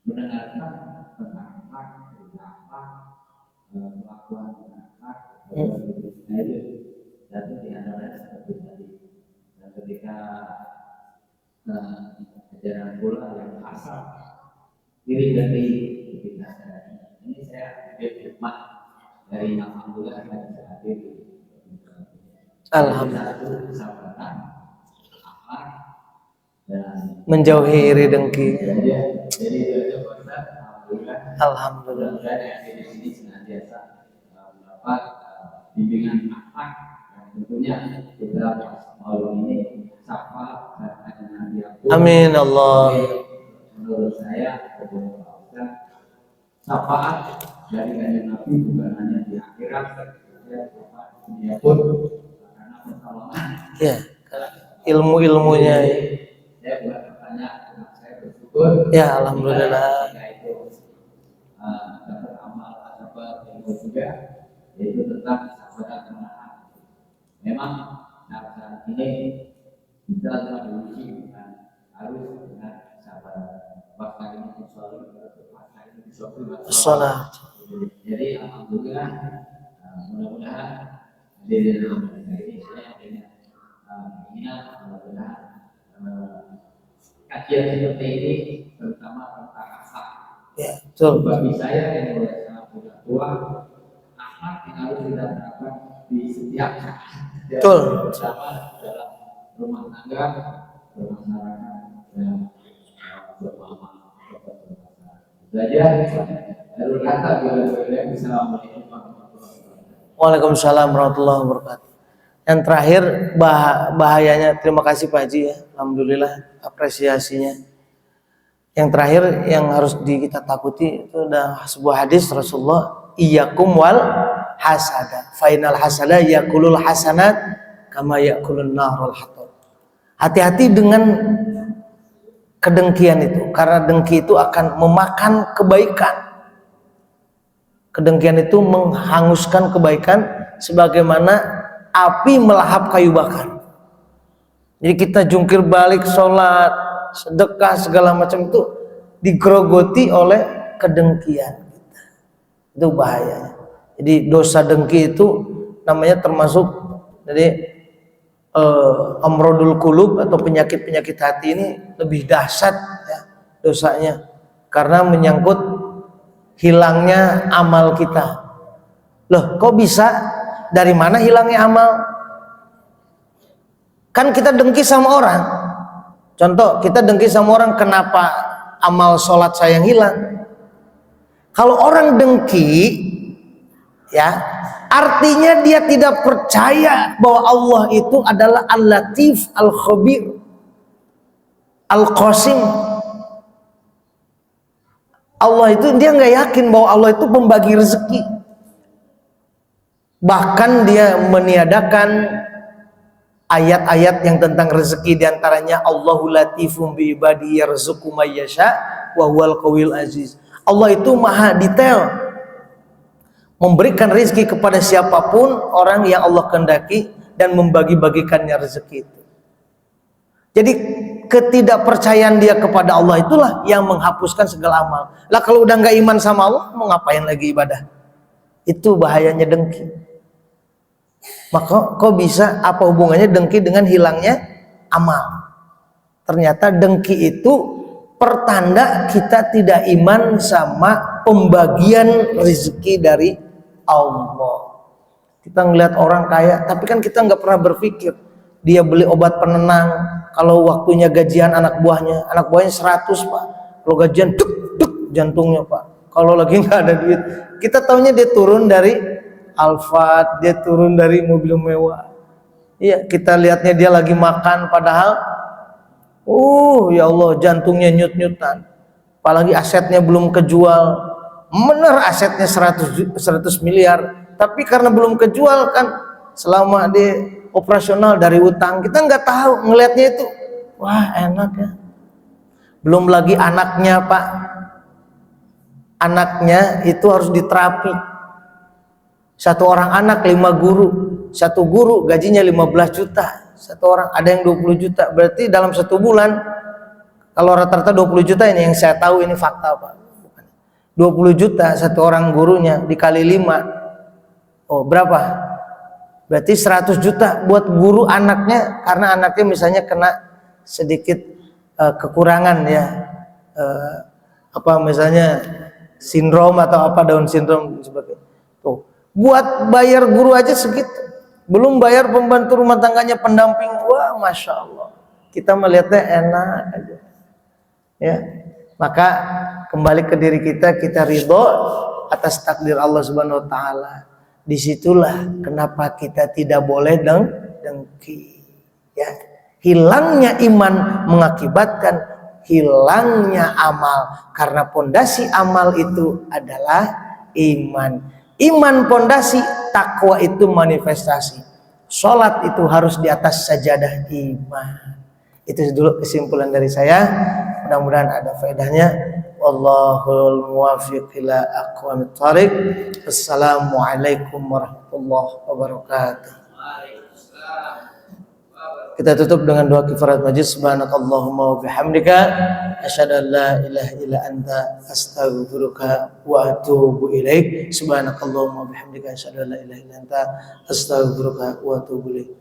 mendengarkan tentang akhlak, kelakuan akhlak, dan itu di antaranya seperti tadi. Dan ketika ajaran pula yang asal diri dari kita ini saya ambil hikmah dari alhamdulillah saya bisa hadir di Alhamdulillah. Kesabaran, akhlak dan Menjauhi iri dengki. jadi itu alhamdulillah. Alhamdulillah. Saya di sini senantiasa mendapat bimbingan akhlak yang tentunya kita malam ini syafaat dan Nabi aku. Amin Allah. Menurut saya syafaat dari kanjeng Nabi bukan hanya di akhirat, dunia pun karena pertolongan. Ya, ilmu-ilmunya. Saya buat pertanyaan, saya bersyukur. Ya, alhamdulillah. Itu dapat amal dapat ilmu juga, yaitu tentang kesabaran menahan. Memang saat ini kita telah diuji dengan harus dengan kesabaran. Bahwa ini kecuali bahwa ini kecuali. Jadi alhamdulillah, mudah-mudahan dari dalam ini saya punya keinginan mudah-mudahan kajian seperti ini terutama tentang akhlak Betul. Bagi saya yang mulai sangat muda tua, akhlak yang harus kita terapkan di setiap saat. Betul. Bersama dalam rumah tangga, bermasyarakat, dan bersama. Belajar, lalu kata bila Assalamualaikum warahmatullahi wabarakatuh. Waalaikumsalam warahmatullahi wabarakatuh. Yang terakhir bahayanya, terima kasih Pak Haji ya, alhamdulillah apresiasinya. Yang terakhir yang harus kita takuti itu ada sebuah hadis Rasulullah, iyyakum wal hasada, fainal hasada yakulul hasanat kama yakulun narul hatab. Hati-hati dengan kedengkian itu, karena dengki itu akan memakan kebaikan. Kedengkian itu menghanguskan kebaikan sebagaimana api melahap kayu bakar. Jadi kita jungkir balik sholat, sedekah segala macam itu digerogoti oleh kedengkian kita. Itu bahaya. Jadi dosa dengki itu namanya termasuk jadi amrodul qulub atau penyakit-penyakit hati ini lebih dahsyat ya, dosanya karena menyangkut hilangnya amal kita. Loh, kok bisa? Dari mana hilangnya amal? Kan kita dengki sama orang. Contoh, kita dengki sama orang, kenapa amal sholat saya yang hilang? Kalau orang dengki, ya, artinya dia tidak percaya bahwa Allah itu adalah Al-Latif, Al-Khabir, Al-Qasim. Allah itu, dia nggak yakin bahwa Allah itu pembagi rezeki. Bahkan dia meniadakan ayat-ayat yang tentang rezeki, diantaranya Allahu latifum bi ibadihi yarzuqu may yasha wa huwal qawiyul aziz. Allah itu maha detail memberikan rezeki kepada siapapun orang yang Allah kehendaki dan membagi-bagikannya rezeki itu. Jadi ketidakpercayaan dia kepada Allah itulah yang menghapuskan segala amal. Lah kalau udah nggak iman sama Allah, mau ngapain lagi ibadah? Itu bahayanya dengki. Maka kok bisa, apa hubungannya dengki dengan hilangnya amal? Ternyata dengki itu pertanda kita tidak iman sama pembagian rezeki dari Allah. Kita ngelihat orang kaya, tapi kan kita nggak pernah berpikir dia beli obat penenang kalau waktunya gajian anak buahnya 100 Pak. Kalau gajian duk jantungnya Pak. Kalau lagi nggak ada duit, kita taunya dia turun dari Alphard, dia turun dari mobil mewah. Iya, kita lihatnya dia lagi makan, padahal ya Allah, jantungnya nyut-nyutan. Apalagi asetnya belum kejual. Bener asetnya 100 miliar, tapi karena belum kejual kan, selama dia operasional dari utang, kita nggak tahu ngelihatnya itu. Wah, enak ya. Belum lagi anaknya Pak. Anaknya itu harus diterapi. Satu orang anak 5 guru, satu guru gajinya 15 juta, satu orang ada yang 20 juta, berarti dalam 1 bulan, kalau rata-rata 20 juta ini yang saya tahu, ini fakta Pak, 20 juta satu orang gurunya dikali 5, berapa? Berarti 100 juta buat guru anaknya, karena anaknya misalnya kena sedikit kekurangan ya, misalnya sindrom atau Down syndrome sebagainya. Tuh. Buat bayar guru aja segitu, belum bayar pembantu rumah tangganya, pendamping. Wah, masya Allah, kita melihatnya enak aja ya. Maka kembali ke diri kita ridho atas takdir Allah Subhanahu wa taala. Disitulah kenapa kita tidak boleh dengki ya. Hilangnya iman mengakibatkan hilangnya amal, karena pondasi amal itu adalah iman. Iman pondasi, takwa itu manifestasi. Sholat itu harus di atas sajadah iman. Itu dulu kesimpulan dari saya. Mudah-mudahan ada faedahnya. Wallahul muwaffiq ila aqwamit thariq. Assalamualaikum warahmatullahi wabarakatuh. Kita tutup dengan doa kifarat majlis. Subhanakallahumma wa bihamdika asyhadu an la ilaha illa anta astaghfiruka wa atubu ilaik. Subhanakallahumma wa bihamdika asyhadu an la ilaha illa anta astaghfiruka wa atubu ilaik.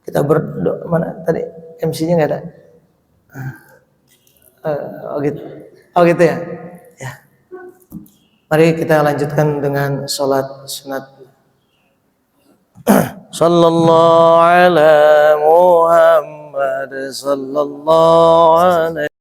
Kita berdoa, mana tadi MC-nya enggak ada? Oh gitu. Oh gitu ya. Ya. Mari kita lanjutkan dengan sholat sunat. Sallallahu ala Muhammad sallallahu alaihi